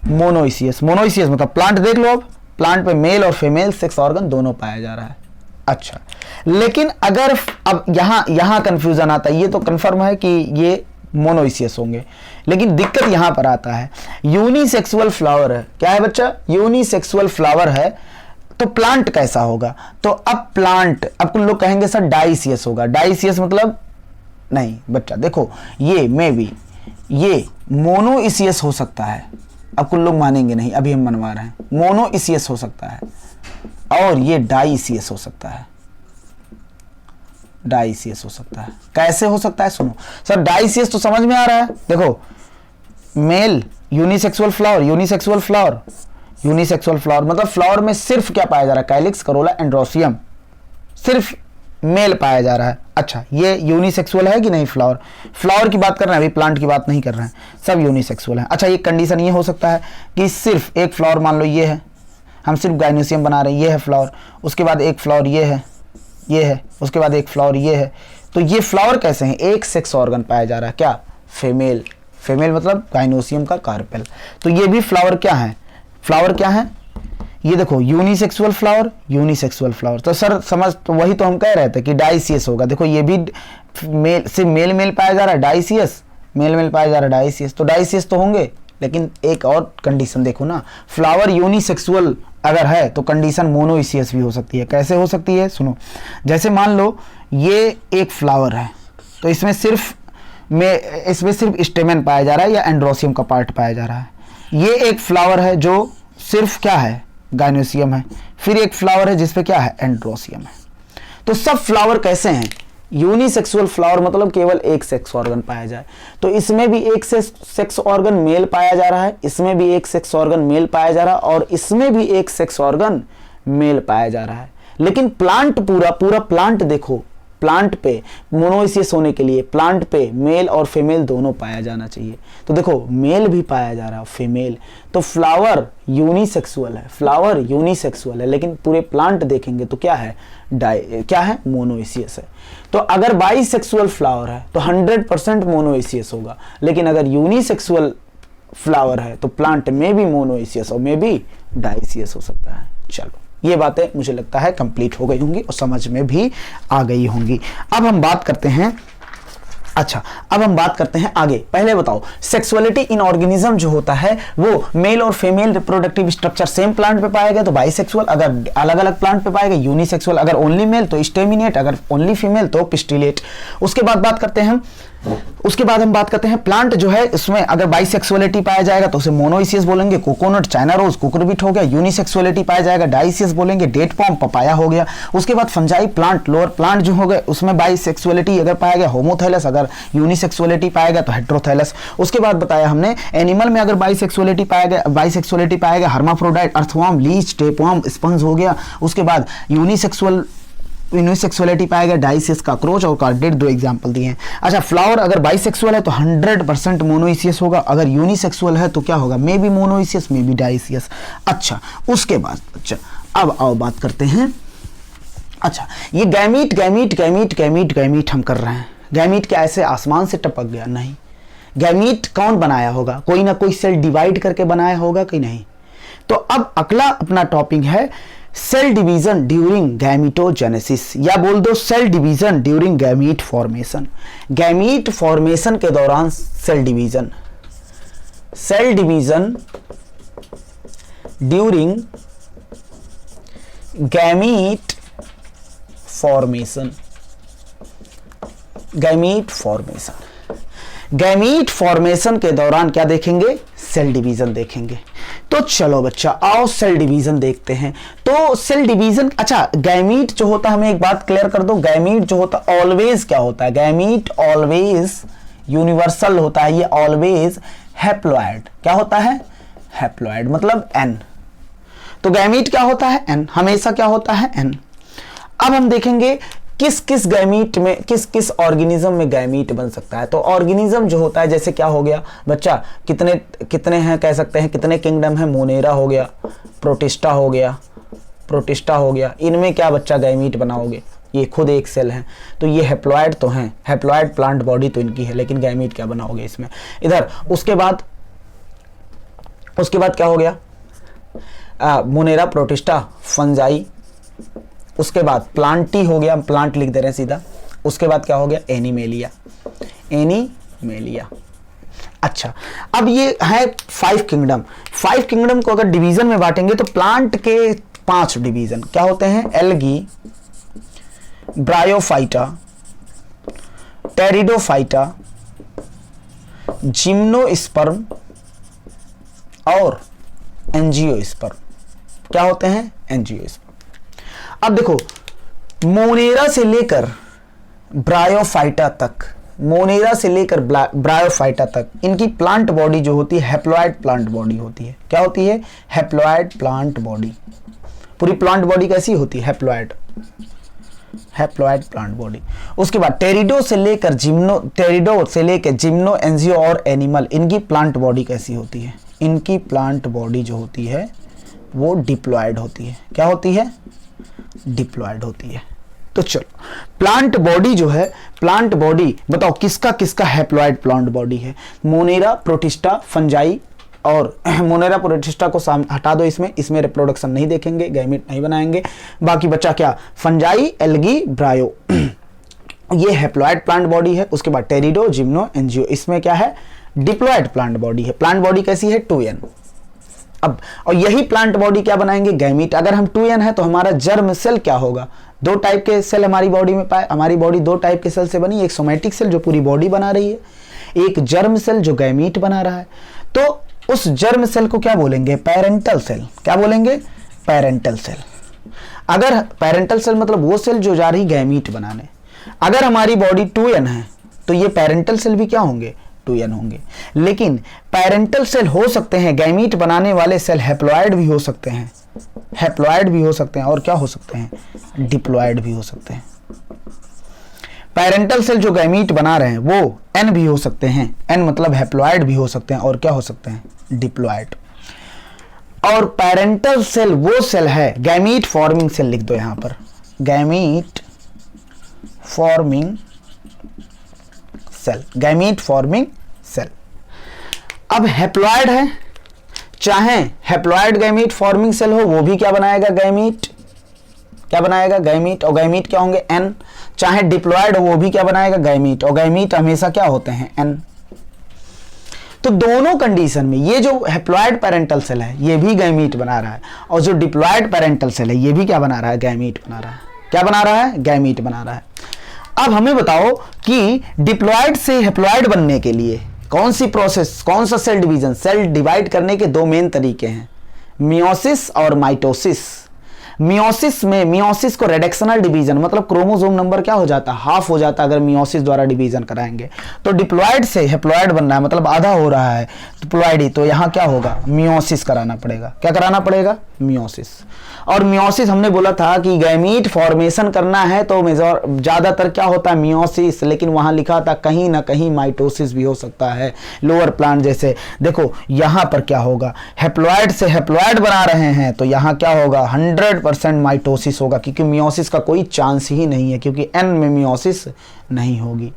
मोनोइसियस। मोनोइसियस मतलब प्लांट देख लो, अब प्लांट पे मेल और फीमेल सेक्स ऑर्गन दोनों पाया जा रहा है। अच्छा, लेकिन अगर अब यहां कंफ्यूजन आता है, ये तो कंफर्म है कि ये मोनोइसियस होंगे, लेकिन दिक्कत यहां पर आता है, यूनिसेक्सुअल फ्लावर है, क्या है बच्चा, यूनिसेक्सुअल फ्लावर है, तो प्लांट कैसा होगा। तो अब प्लांट, अब कुछ लोग कहेंगे सर डाइसियस होगा। डाइसियस मतलब नहीं बच्चा, देखो ये मे बी ये मोनोइसियस हो सकता है, अब कुछ लोग मानेंगे नहीं, अभी हम मनवा रहे हैं, मोनोइसियस हो सकता है, और ये डाइसियस हो सकता है। डाइसियस हो सकता है, कैसे हो सकता है, सुनो सर, डाइसियस तो समझ में आ रहा है, देखो male unisexual flower, unisexual flower मतलब फ्लावर में सिर्फ क्या पाया जा रहा है, कैलिक्स, करोला, एंड्रोसियम, सिर्फ मेल पाया जा रहा है। अच्छा, ये यूनिसेक्सुअल है कि नहीं, फ्लावर की बात कर रहे हैं, अभी प्लांट की बात नहीं कर रहे हैं, सब यूनिसेक्सुअल है। अच्छा, ये कंडीशन ये हो सकता है कि सिर्फ एक फ्लावर, मान लो ये है, हम सिर्फ गाइनोसियम बना रहे हैं, ये है फ्लावर, उसके बाद एक फ्लावर ये है, उसके बाद एक फ्लावर ये है, तो ये फ्लावर कैसे हैं, एक सेक्स ऑर्गन पाया जा रहा है, क्या, फीमेल मतलब गाइनोसियम का कार्पेल, तो ये भी फ्लावर क्या है, ये देखो यूनिसेक्सुअल फ्लावर, तो सर समझ, तो वही तो हम कह रहे थे कि डाइसियस होगा। देखो ये भी मेल, सिर्फ मेल पाया जा रहा है, डाइसियस, मेल पाया जा रहा है, डाइसियस, तो डाइसियस तो होंगे, लेकिन एक और कंडीशन देखो ना, फ्लावर यूनिसेक्सुअल अगर है तो कंडीशन मोनोइसियस भी हो सकती है। कैसे हो सकती है, सुनो, जैसे मान लो ये एक फ्लावर है, तो इसमें सिर्फ स्टेमेन पाया जा रहा है या एंड्रोसियम का पार्ट पाया जा रहा है। ये एक फ्लावर है जो सिर्फ क्या है, गाइनोसियम है, फिर एक फ्लावर है जिसपे क्या है, एंड्रोसियम है। तो सब फ्लावर कैसे हैं, यूनिसेक्सुअल फ्लावर मतलब केवल एक सेक्स ऑर्गन पाया जाए, तो इसमें भी एक सेक्स ऑर्गन मेल पाया जा रहा है, इसमें भी एक सेक्स ऑर्गन मेल पाया जा रहा है, और इसमें भी एक सेक्स ऑर्गन मेल पाया जा रहा है। लेकिन प्लांट पूरा प्लांट देखो, प्लांट पे मोनोइसियस होने के लिए प्लांट पे मेल और फीमेल दोनों पाया जाना चाहिए, तो देखो मेल भी पाया जा रहा है, फीमेल, तो फ्लावर यूनिसेक्सुअल है, लेकिन पूरे प्लांट देखेंगे तो क्या है, मोनोइसियस है। तो अगर बाइसेक्सुअल फ्लावर है तो 100% मोनोइसियस होगा, लेकिन अगर यूनिसेक्सुअल फ्लावर है तो प्लांट में भी मोनोइसियस और में भी डाइसियस हो सकता है। चलो, ये बातें मुझे लगता है कंप्लीट हो गई होंगी और समझ में भी आ गई होंगी। अब हम बात करते हैं, आगे। पहले बताओ, सेक्सुअलिटी इन ऑर्गेनिज्म जो होता है वो मेल और female reproductive structure same plant पे पाया गया तो बाइसेक्सुअल, अगर अलग अलग प्लांट पे पाया गया यूनिसेक्सुअल, अगर ओनली मेल तो स्टेमिनेट, अगर ओनली फीमेल तो पिस्टिलेट। उसके बाद हम बात करते हैं प्लांट जो है, इसमें अगर बाइसेक्सुअलिटी पाया जाएगा तो उसे मोनोइसियस बोलेंगे, कोकोनट, चाइना रोज, कुकुरबिट हो गया। यूनिसेक्सुअलिटी पाया जाएगा, डाइसियस बोलेंगे, डेट पॉम, पपाया हो गया। उसके बाद फंजाई प्लांट, लोअर प्लांट जो हो गए, उसमें बाइसेक्सुअलिटी अगर पाया गया, होमोथैलस, अगर यूनिसेक्सुअलिटी पाया गया तो हेट्रोथैलस। उसके बाद बताया हमने एनिमल में अगर बाइसेक्सुअलिटी पाया गया, hermaphrodite, earthworm, leech, tapeworm, sponge हो गया। उसके बाद यूनिसेक्सुअलिटी पाया गया, डाइसियस, कॉकरोच और कार्डेट, 2 एग्जांपल दिए हैं। अच्छा, फ्लावर अगर बाइसेक्सुअल है तो 100% मोनोइसियस होगा, अगर यूनिसेक्सुअल है तो क्या होगा, may be monoecious, may be dioecious. अच्छा, उसके बाद अब आओ बात करते हैं। अच्छा, ये गैमीट हम कर रहे हैं। गैमीट क्या ऐसे आसमान से टपक गया? नहीं। गैमीट कौन बनाया होगा? कोई ना कोई सेल डिवाइड करके बनाया होगा कि नहीं? तो अब अगला अपना टॉपिक है सेल डिवीजन ड्यूरिंग गैमीटोजेनेसिस, या बोल दो cell division during gamete formation. Gamete formation के दौरान cell division during gamete formation. Gamete formation के दौरान क्या देखेंगे? सेल डिवीजन देखेंगे। तो चलो बच्चा आओ सेल डिवीजन देखते हैं। तो सेल डिवीजन, अच्छा गैमीट जो होता है, हमें एक बात क्लियर कर दो, गैमीट जो होता है ऑलवेज क्या होता है? गैमीट ऑलवेज यूनिवर्सल होता है, ये ऑलवेज हैप्लॉइड। क्या होता है? हैप्लॉइड, मतलब एन। तो गैमीट क्या होता है? एन, हमेशा क्या होता है? एन। अब हम देखेंगे किस किस गैमीट में, किस किस ऑर्गेनिज्म में गैमीट बन सकता है। तो ऑर्गेनिज्म जो होता है, जैसे क्या हो गया बच्चा, कितने कितने हैं कह सकते हैं, कितने किंगडम है? मोनेरा हो गया, प्रोटिस्टा हो गया, इनमें क्या बच्चा गैमीट बनाओगे? ये खुद एक सेल है, तो ये हैप्लॉइड तो हैं, हैप्लॉइड प्लांट बॉडी तो इनकी है, लेकिन गैमीट क्या बनाओगे इसमें? इधर उसके बाद क्या हो गया? मोनेरा, प्रोटिस्टा, फंजाई, उसके बाद प्लांटी हो गया, प्लांट लिख दे रहे हैं सीधा। उसके बाद क्या हो गया? एनिमेलिया। अच्छा, अब ये है 5 किंगडम। 5 किंगडम को अगर डिवीजन में बांटेंगे तो प्लांट के 5 डिवीजन क्या होते हैं? एल्गी, ब्रायोफाइटा, टेरिडोफाइटा, जिम्नोस्पर्म और एंजियोस्पर्म। क्या होते हैं? एंजियोस्पर्म। अब देखो, मोनेरा से लेकर ब्रायोफाइटा तक, इनकी प्लांट बॉडी जो होती है हैप्लॉइड प्लांट बॉडी होती है। क्या होती है? Haploid plant body. पूरी प्लांट बॉडी कैसी होती है? Haploid plant body. उसके बाद टेरिडो से लेकर जिम्नो, एंजियो और एनिमल, इनकी प्लांट बॉडी कैसी होती है? इनकी प्लांट बॉडी जो होती है वो डिप्लॉयड होती है। क्या होती है? डिप्लॉयड होती है। तो चलो, प्लांट बॉडी जो है, प्लांट बॉडी बताओ किसका किसका हैप्लॉइड प्लांट बॉडी है? मोनेरा, प्रोटिस्टा, फंजाई, और मोनेरा प्रोटिस्टा को हटा दो, इसमें रिप्रोडक्शन नहीं देखेंगे, गैमीट नहीं बनाएंगे। बाकी बच्चा क्या? फंजाई, एल्गी, ब्रायो, ये हैप्लॉइड प्लांट बॉडी है। उसके बाद टेरिडो, जिम्नो, एंजियो, इसमें क्या है? डिप्लॉयड प्लांट बॉडी है। प्लांट बॉडी कैसी है? 2n। अब और यही प्लांट बॉडी क्या बनाएंगे? गैमीट। अगर हम 2n है तो हमारा जर्म सेल क्या होगा? 2 टाइप के सेल हमारी बॉडी में पाए। हमारी बॉडी 2 टाइप के सेल से बनी, एक सोमैटिक सेल जो पूरी बॉडी बना रही है, एक जर्म सेल जो गैमीट बना रहा है। तो उस जर्म सेल को क्या बोलेंगे? Parental cell. क्या बोलेंगे? Parental cell. अगर पेरेंटल सेल मतलब वो सेल जो जा रही गैमीट बनाने। अगर हमारी बॉडी 2n है तो ये पेरेंटल सेल भी क्या होंगे? 2n होंगे। लेकिन पेरेंटल सेल हो सकते हैं, गैमीट बनाने वाले सेल हैप्लॉइड भी हो सकते हैं, और क्या हो सकते हैं? डिप्लॉइड भी हो सकते हैं। पेरेंटल सेल जो गैमीट बना रहे हैं वो n भी हो सकते हैं, n मतलब हैप्लॉइड भी हो सकते हैं, और क्या हो सकते हैं? डिप्लॉइड। और पेरेंटल सेल वो सेल है, गैमीट फॉर्मिंग सेल लिख दो यहां पर, गैमीट फॉर्मिंग सेल। अब हैप्लॉइड है, चाहे हैप्लॉइड गैमीट फॉर्मिंग सेल हो, वो भी क्या बनाएगा? गैमीट। क्या बनाएगा? गैमीट। और गैमीट क्या होंगे? n। चाहे डिप्लॉइड हो, वो भी क्या बनाएगा? गैमीट। और गैमीट हमेशा क्या होते हैं? n। तो दोनों कंडीशन में ये जो हैप्लॉइड पेरेंटल सेल है ये भी गैमीट बना रहा है, और जो डिप्लॉइड पेरेंटल सेल है ये भी क्या बना रहा है? गैमीट बना रहा है। क्या बना रहा है? गैमीट बना रहा है। अब हमें बताओ कि डिप्लॉइड से हैप्लॉइड बनने के लिए कौन सी प्रोसेस, कौन सा सेल डिवीजन? सेल डिवाइड करने के 2 मेन तरीके हैं, मियोसिस और माइटोसिस। मियोसिस में, मियोसिस को रेडक्शनल डिवीजन मतलब क्रोमोसोम नंबर क्या हो जाता है? हाफ हो जाता है अगर मियोसिस द्वारा डिवीजन कराएंगे। तो डिप्लॉइड से हैप्लॉइड बनना है, मतलब आधा हो रहा है डिप्लॉइड ही, तो यहाँ क्या होगा? मियोसिस कराना पड़ेगा। क्या कराना पड़ेगा? मियोसिस। और मियोसिस हमने बोला था कि गैमीट फॉर्मेशन करना है तो ज्यादातर क्या होता है? मियोसिस। लेकिन वहां लिखा था कहीं ना कहीं माइटोसिस भी हो सकता है, लोअर प्लांट जैसे। देखो यहां पर क्या होगा? हैप्लॉइड से हैप्लॉइड बना रहे हैं तो यहां क्या होगा? 100% माइटोसिस होगा, क्योंकि मियोसिस का कोई चांस ही नहीं है, क्योंकि n में मियोसिस नहीं होगी।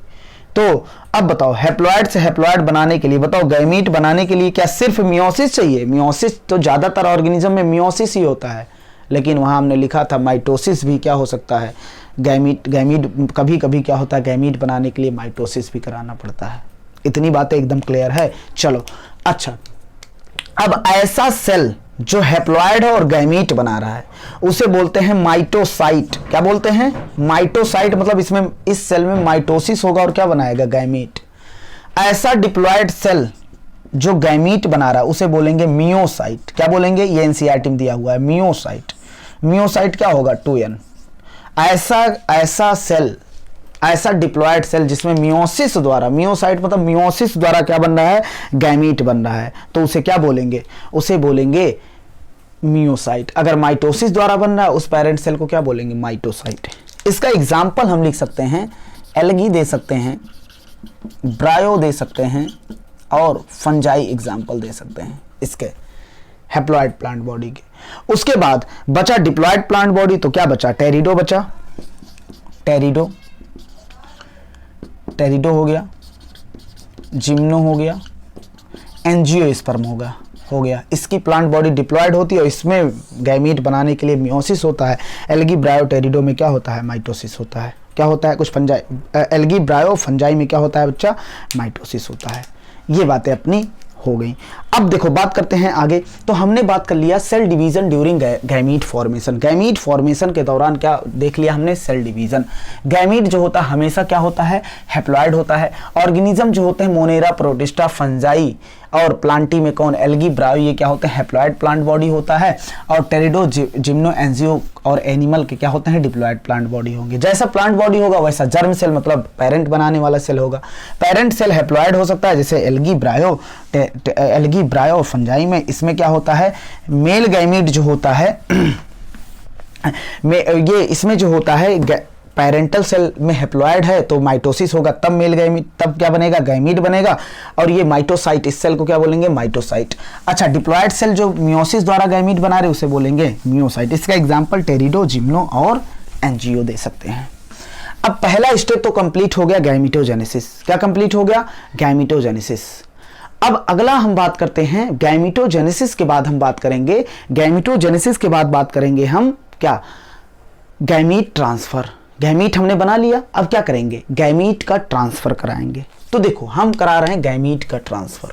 तो अब बताओ, हैप्लॉइड से हैप्लॉइड बनाने के लिए, बताओ गैमीट बनाने के लिए क्या सिर्फ मियोसिस चाहिए? मियोसिस तो ज्यादातर ऑर्गेनिज्म में मियोसिस ही होता है, लेकिन वहां हमने लिखा था माइटोसिस भी क्या हो सकता है, गैमीट कभी कभी क्या होता है, गैमीट बनाने के लिए माइटोसिस भी कराना पड़ता है। इतनी बातें एकदम क्लियर है। चलो अच्छा, अब ऐसा सेल जो हैप्लॉइड है और गैमीट बना रहा है उसे बोलते हैं माइटोसाइट। क्या बोलते हैं? माइटोसाइट। मतलब इसमें, इस सेल में माइटोसिस होगा और क्या बनाएगा? गैमीट। ऐसा डिप्लॉयड सेल जो गैमीट बना रहा है उसे बोलेंगे मियोसाइट। क्या बोलेंगे? ये एनसीईआरटी में दिया हुआ है, मियोसाइट। मियोसाइट क्या होगा? 2n। ऐसा सेल, ऐसा डिप्लॉयड सेल जिसमें मियोसिस द्वारा, मियोसाइट मतलब मियोसिस द्वारा क्या बन रहा है? गैमीट बन रहा है, तो उसे क्या बोलेंगे? उसे बोलेंगे मियोसाइट। अगर माइटोसिस द्वारा बन रहा है उस पेरेंट सेल को क्या बोलेंगे? माइटोसाइट। इसका एग्जाम्पल हम लिख सकते हैं, एल्गी दे सकते हैं, ब्रायो दे सकते हैं और फंजाई एग्जाम्पल दे सकते हैं इसके हैप्लॉइड प्लांट बॉडी के। उसके बाद बचा डिप्लॉयड प्लांट बॉडी, तो क्या बचा? टेरिडो बचा। टेरिडो हो गया, जिम्नो हो गया, एंजियोस्पर्म हो गया। इसकी प्लांट बॉडी डिप्लॉयड होती है और इसमें गैमीट बनाने के लिए मियोसिस होता है। एल्गी ब्रायो टेरिडो में क्या होता है? माइटोसिस होता है। क्या होता है? कुछ फंजाई, एल्गी ब्रायो फंजाई में क्या होता है बच्चा? माइटोसिस होता है। ये बातें अपनी हो गई। अब देखो बात करते हैं आगे। तो हमने बात कर लिया cell division during gamete formation. Gamete formation के दौरान क्या देख लिया हमने? Cell division. गैमीट जो होता है हमेशा क्या होता है? हैप्लॉइड होता है। ऑर्गेनिज्म जो होते हैं मोनेरा, प्रोटिस्टा, फंजाई और प्लांटी में कौन? एल्गी ब्रायो, ये क्या होते हैं? हैप्लॉइड प्लांट बॉडी होता है। और टेरिडो, जिम्नो, एंजियो और एनिमल के क्या होते हैं? डिप्लॉयड प्लांट बॉडी होंगे। जैसा प्लांट बॉडी होगा वैसा जर्म सेल मतलब पेरेंट बनाने वाला सेल होगा। पेरेंट सेल हैप्लॉइड हो सकता है, जैसे एल्गी ब्रायो फंजाई में। इसमें क्या होता है? मेल गैमीट जो होता है ये इसमें जो होता है पेरेंटल सेल में हैप्लॉइड है तो माइटोसिस होगा, तब मेल गैमीट, तब क्या बनेगा? गैमीट बनेगा। और ये माइटोसाइट, इस सेल को क्या बोलेंगे? माइटोसाइट। अच्छा, डिप्लॉयड सेल जो मियोसिस द्वारा गैमीट बना रहे उसे बोलेंगे मियोसाइट। इसका एग्जांपल टेरिडो, जिम्नो और एंजियो दे सकते हैं। अब पहला स्टेप तो कंप्लीट हो गया, गैमीटोजेनेसिस। क्या कंप्लीट हो गया? गैमीटोजेनेसिस। अब अगला हम बात करते हैं गैमीटोजेनेसिस के बाद हम बात करेंगे, गैमीटोजेनेसिस के बाद बात करेंगे हम क्या? Gamete transfer. गैमीट हमने बना लिया, अब क्या करेंगे? गैमीट का ट्रांसफर कराएंगे। तो देखो हम करा रहे हैं गैमीट का ट्रांसफर।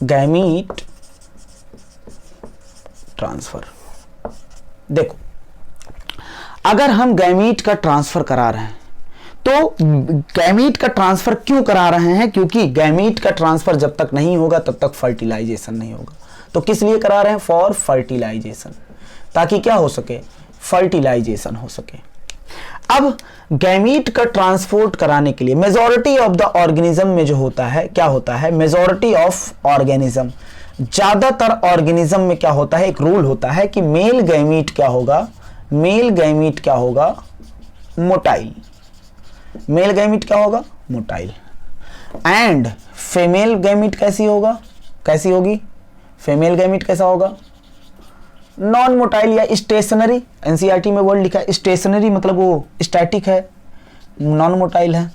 Gamete transfer. देखो अगर हम गैमीट का ट्रांसफर करा रहे हैं तो गैमीट का ट्रांसफर क्यों करा रहे हैं? क्योंकि गैमीट का ट्रांसफर जब तक नहीं होगा तब तक फर्टिलाइजेशन नहीं होगा। तो किस लिए करा रहे हैं? फॉर फर्टिलाइजेशन, ताकि क्या हो सके? फर्टिलाइजेशन हो सके। अब गैमीट का ट्रांसपोर्ट कराने के लिए मेजॉरिटी ऑफ द ऑर्गेनिज्म में जो होता है, क्या होता है? मेजॉरिटी ऑफ ऑर्गेनिज्म, ज्यादातर ऑर्गेनिज्म में क्या होता है? एक रूल होता है कि मेल गैमीट क्या होगा? मेल गैमीट क्या होगा? मोटाइल। मेल गैमीट क्या होगा? मोटाइल। एंड फीमेल गैमीट कैसी होगा? कैसी होगी? फीमेल गैमीट कैसा होगा? नॉन मोटाइल या स्टेशनरी। एनसीईआरटी में वर्ड लिखा है स्टेशनरी, मतलब वो स्टैटिक है, नॉन मोटाइल है,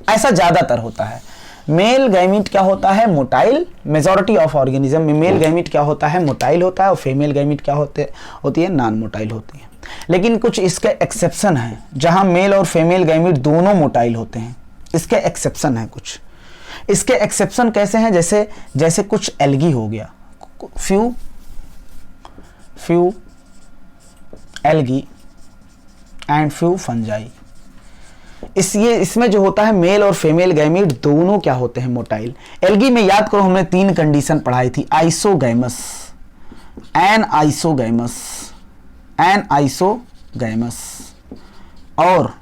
ऐसा ज्यादातर होता है। मेल गैमीट क्या होता है? मोटाइल। मेजॉरिटी ऑफ ऑर्गेनिज्म में मेल गैमीट क्या होता है? मोटाइल होता है। और फीमेल गैमीट क्या होती है? नॉन मोटाइल होती है। लेकिन कुछ इसके एक्सेप्शन हैं जहां मेल और फीमेल गैमीट दोनों मोटाइल होते हैं। इसके एक्सेप्शन है कुछ। इसके एक्सेप्शन कैसे हैं? जैसे कुछ एल्गी हो गया, few algae and few fungi. इसमें जो होता है मेल और फीमेल गैमीट दोनों क्या होते हैं? मोटाइल। एल्गी में याद करो हमने 3 कंडीशन पढ़ाई थी, आइसोगैमस, एनआइसोगैमस और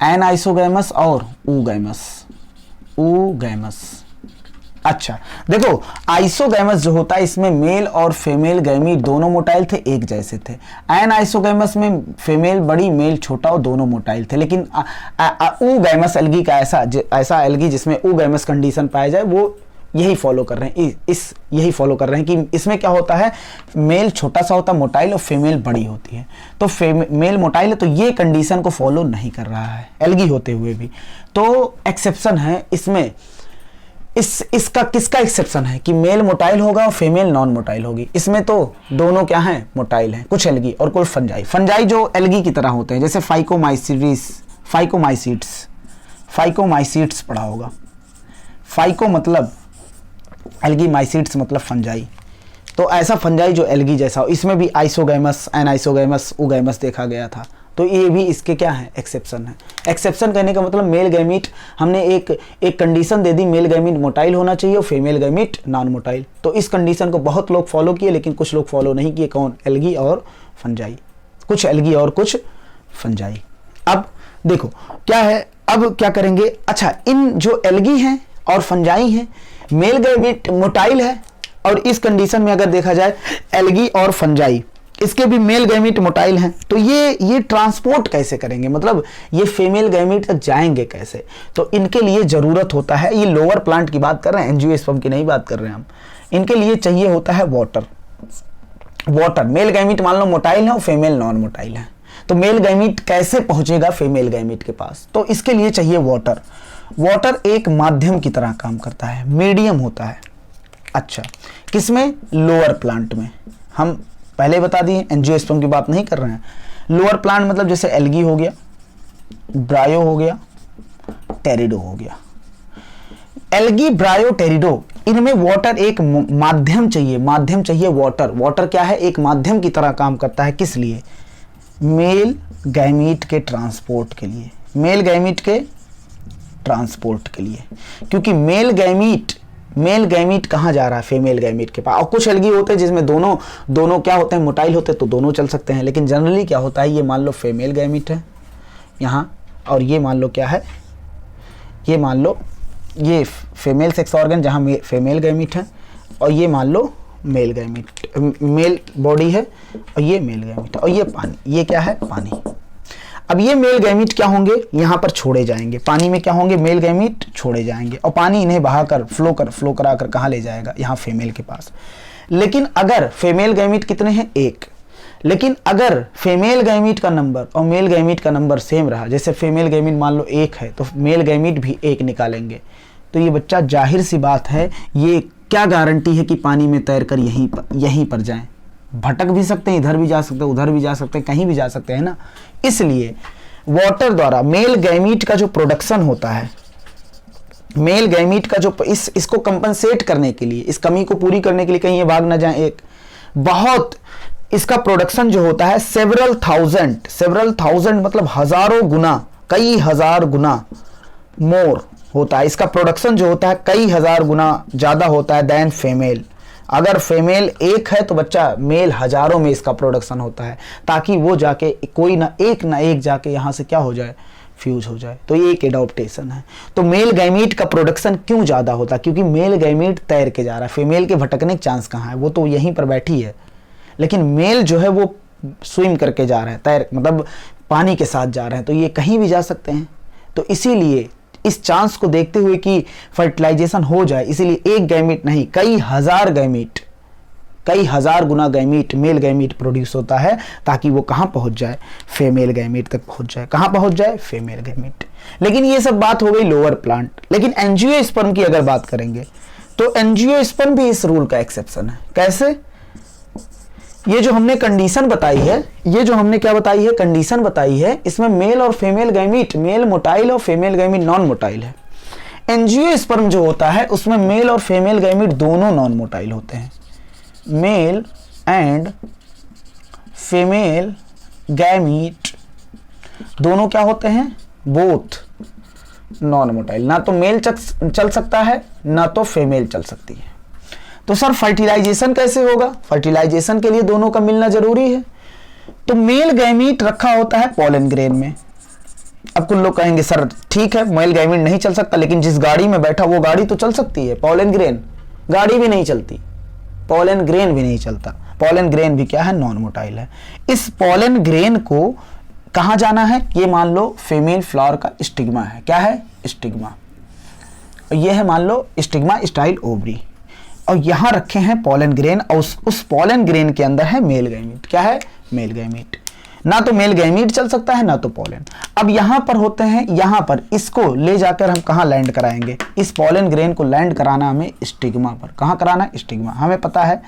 एनआइसोगैमस और ऊगैमस। अच्छा देखो, आइसोगैमस जो होता है इसमें मेल और फीमेल गैमीट दोनों मोटाइल थे, एक जैसे थे। एनआइसोगैमस में फीमेल बड़ी मेल छोटा और दोनों मोटाइल थे। लेकिन ऊगैमस एल्गी का ऐसा एल्गी जिसमें ऊगैमस कंडीशन पाया जाए वो यही फॉलो कर रहे हैं, यही फॉलो कर रहे हैं कि इसमें क्या होता है, मेल छोटा सा होता है मोटाइल और फीमेल बड़ी होती है। तो मेल मोटाइल है तो ये कंडीशन को फॉलो नहीं कर रहा है एल्गी होते हुए भी। तो एक्सेप्शन है इसमें, इसका किसका एक्सेप्शन है कि मेल मोटाइल होगा और फीमेल नॉन मोटाइल होगी। इसमें तो दोनों क्या हैं, मोटाइल हैं, कुछ एल्गी और कुछ फंजाई। फंजाई जो एल्गी की तरह होते हैं, जैसे फाइकोमाइसीट्स पढ़ा होगा। फाइको मतलब एल्गी, माइसीट्स मतलब फंजाई। तो ऐसा फंजाई जो एल्गी जैसा हो, इसमें भी आइसोगैमस, एनाइसोगैमस, उगैमस देखा गया था। तो ये भी इसके क्या है, एक्सेप्शन है। एक्सेप्शन कहने का मतलब मेल गैमीट, हमने एक कंडीशन दे दी, मेल गैमीट मोटाइल होना चाहिए और फीमेल गैमीट नॉन मोटाइल। तो इस कंडीशन को बहुत लोग फॉलो किए, लेकिन कुछ लोग फॉलो नहीं किए। कौन, एल्गी और फंजाई, कुछ एल्गी और कुछ फंजाई। अब देखो क्या है, अब क्या करेंगे, अच्छा इन जो एल्गी हैं और फंजाई हैं, मेल गैमीट मोटाइल है और इस कंडीशन में अगर देखा जाए एल्गी और फंजाई, इसके भी मेल गैमीट मोटाइल हैं, तो ये ट्रांसपोर्ट कैसे करेंगे, मतलब ये फीमेल गैमीट तक जाएंगे कैसे। तो इनके लिए जरूरत होता है, ये लोअर प्लांट की बात कर रहे हैं, एंजियोस्पर्म की नहीं बात कर रहे हैं हम। इनके लिए चाहिए होता है वाटर। मेल गैमीट मान लो मोटाइल है और फीमेल नॉन मोटाइल है, तो मेल गैमीट कैसे पहुंचेगा फीमेल गैमीट के पास, तो इसके लिए चाहिए वाटर। वाटर एक माध्यम की तरह काम करता है, मीडियम होता है। अच्छा, किसमें, लोअर प्लांट में। हम पहले बता दिए एंजियोस्पर्म की बात नहीं कर रहे हैं। लोअर प्लांट मतलब जैसे एल्गी हो गया, ब्रायो हो गया, टेरिडो हो गया। एल्गी, ब्रायो, टेरिडो, इनमें वाटर एक माध्यम चाहिए वाटर। वाटर क्या है, एक माध्यम की तरह काम करता है, किस लिए, मेल गैमीट के ट्रांसपोर्ट के लिए, मेल गैमीट के ट्रांसपोर्ट के लिए। क्योंकि मेल गैमीट कहाँ जा रहा है, फीमेल गैमीट के पास। और कुछ एल्गी होते हैं जिसमें दोनों क्या होते हैं, मोटाइल होते हैं, तो दोनों चल सकते हैं। लेकिन जनरली क्या होता है, ये मान लो फीमेल गैमीट है यहाँ, और ये मान लो क्या है, ये मान लो ये फीमेल सेक्स ऑर्गन जहाँ फीमेल गैमीट है, और ये मान लो मेल गैमीट, मेल बॉडी है, और ये मेल गैमीट है, और ये पानी, ये क्या है, पानी। अब ये मेल गैमीट क्या होंगे, यहाँ पर छोड़े जाएंगे, पानी में क्या होंगे, मेल गैमीट छोड़े जाएंगे, और पानी इन्हें बहाकर फ्लो कराकर कहाँ ले जाएगा, यहाँ फीमेल के पास। लेकिन अगर फीमेल गैमीट कितने हैं, एक। लेकिन अगर फीमेल गैमीट का नंबर और मेल गैमीट का नंबर सेम रहा, जैसे फीमेल गैमीट मान लो 1 है तो मेल गैमीट भी 1 निकालेंगे, तो ये बच्चा जाहिर सी बात है, ये क्या गारंटी है कि पानी में तैर कर यहीं पर जाएं। भटक भी सकते हैं, इधर भी जा सकते हैं, उधर भी जा सकते हैं, कहीं भी जा सकते हैं ना। इसलिए वाटर द्वारा मेल गैमीट का जो प्रोडक्शन होता है, मेल गैमीट का जो इसको कंपनसेट करने के लिए, इस कमी को पूरी करने के लिए, कहीं ये भाग ना जाए, एक बहुत इसका प्रोडक्शन जो होता है सेवरल थाउजेंड मतलब हजारों गुना, कई हजार गुना मोर होता है। इसका प्रोडक्शन जो होता है कई हजार गुना ज्यादा होता है देन फीमेल। अगर फीमेल 1 है तो बच्चा मेल हजारों में इसका प्रोडक्शन होता है, ताकि वो जाके कोई ना एक जाके यहाँ से क्या हो जाए, फ्यूज हो जाए। तो ये एक एडॉप्टेशन है। तो मेल गैमीट का प्रोडक्शन क्यों ज़्यादा होता है, क्योंकि मेल गैमीट तैर के जा रहा है, फीमेल के भटकने के चांस कहाँ है, वो तो यहीं पर बैठी है। लेकिन मेल जो है वो स्विम करके जा रहा है, तैर मतलब पानी के साथ जा रहे हैं, तो ये कहीं भी जा सकते हैं। तो इसीलिए इस चांस को देखते हुए कि फर्टिलाइजेशन हो जाए, इसीलिए एक गैमीट नहीं, कई हजार गुना गैमीट, मेल गैमीट प्रोड्यूस होता है, ताकि वो कहाँ पहुंच जाए, फीमेल गैमीट तक पहुंच जाए। कहाँ पहुंच जाए, फीमेल गैमीट। लेकिन ये सब बात हो गई लोअर प्लांट। लेकिन एंजियोस्पर्म की अगर बात करेंगे तो एंजियोस्पर्म भी इस रूल का एक्सेप्शन है। कैसे, ये जो हमने कंडीशन बताई है, ये जो हमने क्या बताई है, कंडीशन बताई है, इसमें मेल और फीमेल गैमीट, मेल मोटाइल और फीमेल गैमीट नॉन मोटाइल है। एंजियोस्पर्म जो होता है उसमें मेल और फीमेल गैमीट दोनों नॉन मोटाइल होते हैं। मेल एंड फीमेल गैमीट दोनों क्या होते हैं, बोथ नॉन मोटाइल। ना तो मेल चल सकता है, ना तो फीमेल चल सकती है। तो सर फर्टिलाइजेशन कैसे होगा, फर्टिलाइजेशन के लिए दोनों का मिलना जरूरी है। तो मेल गैमीट रखा होता है पॉलन ग्रेन में। अब कुछ लोग कहेंगे सर ठीक है मेल गैमीट नहीं चल सकता, लेकिन जिस गाड़ी में बैठा वो गाड़ी तो चल सकती है, पॉलन ग्रेन। गाड़ी भी नहीं चलती, पॉलन ग्रेन भी नहीं चलता। पॉलन ग्रेन भी क्या है, नॉन मोटाइल है। इस पॉलन ग्रेन को कहाँ जाना है, ये मान लो फीमेल फ्लावर का स्टिग्मा है। क्या है, स्टिग्मा। और ये है मान लो स्टिग्मा स्टाइल ओवरी, और यहाँ रखे हैं पोलन ग्रेन, और उस पोलन ग्रेन के अंदर है मेल गैमीट। क्या है? Male gamete. ना तो मेल गैमीट चल सकता है ना तो पोलन। अब यहाँ पर होते हैं, यहाँ पर इसको ले जाकर हम कहाँ लैंड कराएंगे? इस पोलन ग्रेन को लैंड कराना हमें स्टिग्मा पर। कहाँ कराना है? स्टिग्मा। हमें पता है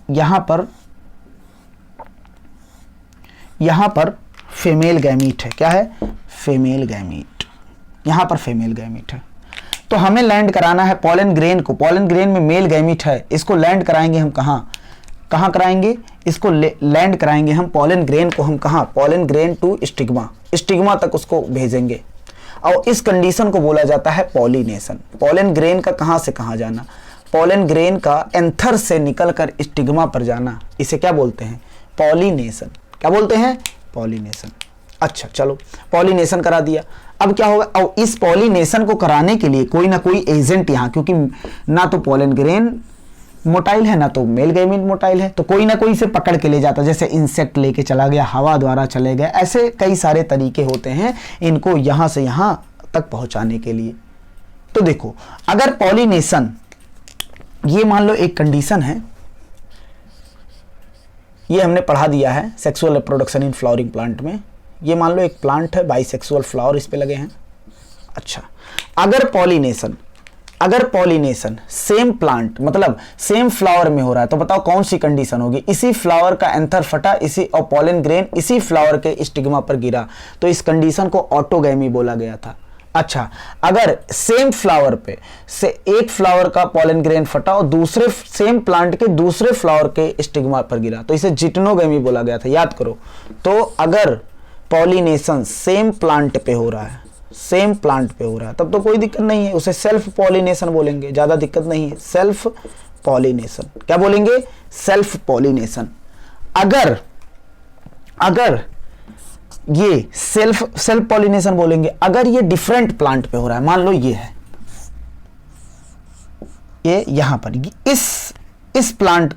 यहाँ पर फीमेल गैमीट है। क्या है? Female gamete. यहाँ पर फीमेल गैमीट है, तो हमें लैंड कराना है पोलन ग्रेन को। पोलन ग्रेन में मेल गैमीट है, इसको लैंड कराएंगे हम कहाँ? कहाँ कराएंगे इसको? लैंड कराएंगे हम पोलन ग्रेन को, हम कहाँ? Pollen grain to stigma, stigma तक उसको भेजेंगे, और इस कंडीशन को बोला जाता है पॉलिनेशन। पोलन ग्रेन का कहाँ से कहाँ जाना? पोलन ग्रेन का एंथर से निकलकर स्टिग्मा पर जाना, इसे क्या बोलते हैं? पॉलिनेशन। क्या बोलते हैं? पॉलिनेशन। अच्छा चलो, पॉलिनेशन करा दिया। अब क्या होगा? और इस पॉलिनेशन को कराने के लिए कोई ना कोई एजेंट यहाँ, क्योंकि ना तो पोलन ग्रेन मोटाइल है ना तो मेल गैमीट मोटाइल है, तो कोई ना कोई इसे पकड़ के ले जाता, जैसे इंसेक्ट लेके चला गया, हवा द्वारा चले गए, ऐसे कई सारे तरीके होते हैं इनको यहाँ से यहाँ तक पहुँचाने के लिए। तो देखो, अगर पॉलिनेशन, ये मान लो एक कंडीशन है, ये हमने पढ़ा दिया है sexual reproduction in flowering plant में। ये मान लो एक प्लांट है, बाइसेक्सुअल फ्लावर इस पे लगे हैं। अच्छा, अगर पॉलिनेशन सेम प्लांट मतलब सेम फ्लावर में हो रहा है, तो बताओ कौन सी कंडीशन होगी? इसी फ्लावर का एंथर फटा, इसी और पोलन ग्रेन इसी फ्लावर के स्टिग्मा पर गिरा, तो इस कंडीशन को ऑटोगैमी बोला गया था। अच्छा, अगर सेम फ्लावर पे से एक फ्लावर का पोलन ग्रेन फटा और दूसरे सेम प्लांट के दूसरे फ्लावर के स्टिग्मा पर गिरा, तो इसे जिटनोगैमी बोला गया था। याद करो, तो अगर पॉलिनेशन सेम प्लांट पे हो रहा है, सेम प्लांट पे हो रहा है, तब तो कोई दिक्कत नहीं है, उसे सेल्फ पॉलिनेशन बोलेंगे, ज्यादा दिक्कत नहीं है। Self pollination. क्या बोलेंगे? Self pollination. अगर ये सेल्फ पॉलिनेशन बोलेंगे अगर ये डिफरेंट प्लांट पे हो रहा है। मान लो ये है, ये यहां पर इस प्लांट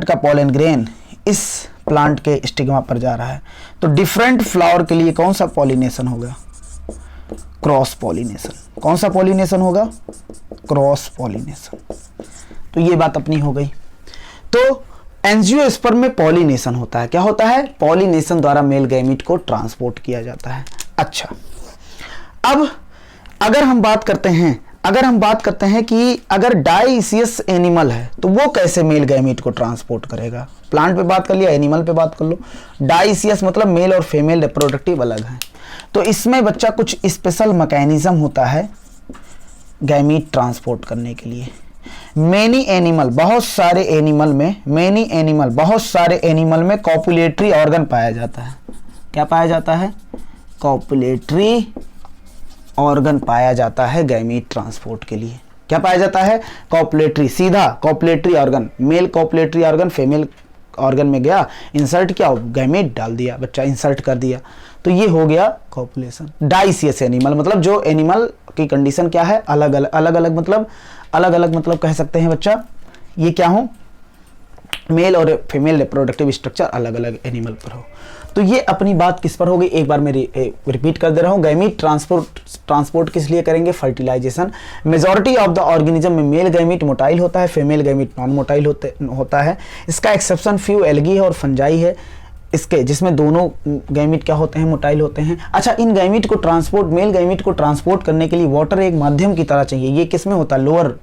का पोलन ग्रेन इस प्लांट के स्टिग्मा पर जा रहा है, तो डिफरेंट फ्लावर के लिए कौन सा पॉलिनेशन होगा? Cross pollination. कौन सा पॉलिनेशन होगा? Cross pollination. तो ये बात अपनी हो गई। तो एंजियोस्पर्म में पॉलिनेशन होता है। क्या होता है? पॉलिनेशन द्वारा मेल गैमीट को ट्रांसपोर्ट किया जाता है। अच्छा, अब अगर हम बात करते हैं कि अगर डाइसियस एनिमल है तो वो कैसे मेल गैमीट को ट्रांसपोर्ट करेगा? प्लांट पे बात कर लिया, एनिमल पे बात कर लो। डाइसियस मतलब मेल और फीमेल रिप्रोडक्टिव अलग है, तो इसमें बच्चा कुछ स्पेशल मैकेनिज्म होता है गैमीट ट्रांसपोर्ट करने के लिए। मेनी एनिमल, बहुत सारे एनिमल में कॉपुलेटरी ऑर्गन पाया जाता है। क्या पाया जाता है? कॉपुलेटरी ऑर्गन पाया जाता है गैमीट ट्रांसपोर्ट के लिए। क्या पाया जाता है? कॉपुलेटरी, सीधा copulatory organ, male copulatory organ female organ में गया, इंसर्ट किया, गैमीट डाल दिया, बच्चा इंसर्ट कर दिया, तो ये हो गया कॉपुलेशन। डाइसियस एनिमल मतलब जो एनिमल की कंडीशन क्या है? अलग अलग मतलब कह सकते हैं बच्चा, ये क्या हो? मेल और फीमेल रिप्रोडक्टिव स्ट्रक्चर अलग अलग एनिमल पर हो। तो ये अपनी बात किस पर हो गई? एक बार मैं रिपीट कर दे रहा हूँ। गैमीट ट्रांसपोर्ट किस लिए करेंगे? Fertilization. Majority of the organism में मेल गैमीट मोटाइल होता है, फीमेल गैमीट नॉन मोटाइल होता है। इसका एक्सेप्शन फ्यू एल्गी है और फंजाई है इसके, जिसमें दोनों गैमीट क्या होते हैं? मोटाइल होते हैं। अच्छा, इन गैमीट को मेल गैमीट को ट्रांसपोर्ट करने के लिए वाटर एक माध्यम की तरह चाहिए। ये किस में होता है?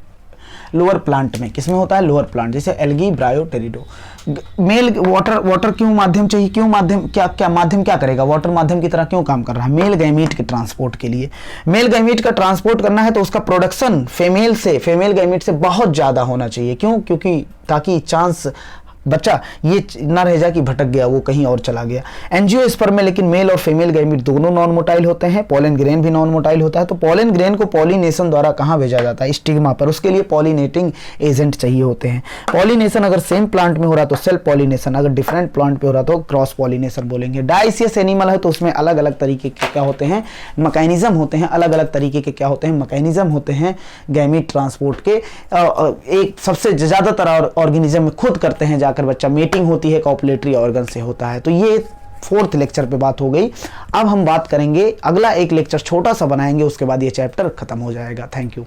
लोअर प्लांट में। किसमें होता है? लोअर प्लांट, जैसे एल्गी, ब्रायो, टेरिडो। मेल वाटर क्यों माध्यम चाहिए? क्यों माध्यम? क्या माध्यम क्या करेगा? वाटर माध्यम की तरह क्यों काम कर रहा है? मेल गैमीट के ट्रांसपोर्ट के लिए। मेल गैमीट का ट्रांसपोर्ट करना है तो उसका प्रोडक्शन फीमेल गैमीट से बहुत ज्यादा होना चाहिए। क्यों? क्योंकि ताकि चांस बच्चा ये ना रह जाए कि भटक गया, वो कहीं और चला गया। एंजियोस्पर्म में लेकिन मेल और फीमेल गैमीट दोनों नॉन मोटाइल होते हैं, पोलन ग्रेन भी नॉन मोटाइल होता है। तो पोलन ग्रेन को पॉलिनेशन द्वारा कहाँ भेजा जाता है? स्टिग्मा पर। उसके लिए पॉलिनेटिंग एजेंट चाहिए होते हैं। पॉलिनेशन अगर सेम प्लांट में हो रहा तो सेल्फ पॉलिनेशन, अगर डिफरेंट प्लांट पे हो रहा तो क्रॉस पॉलिनेशन बोलेंगे। डाइसियस एनिमल है तो उसमें अलग अलग तरीके के क्या होते हैं? मैकेनिज्म होते हैं। अलग अलग तरीके के क्या होते हैं? मैकेनिज्म होते हैं गैमीट ट्रांसपोर्ट के। एक सबसे ज्यादातर ऑर्गेनिज्म में खुद करते हैं जाकर बच्चा, मेटिंग होती है कॉपुलेटरी ऑर्गन से होता है। तो ये 4th लेक्चर पे बात हो गई। अब हम बात करेंगे, अगला एक लेक्चर छोटा सा बनाएंगे, उसके बाद ये चैप्टर खत्म हो जाएगा। Thank you.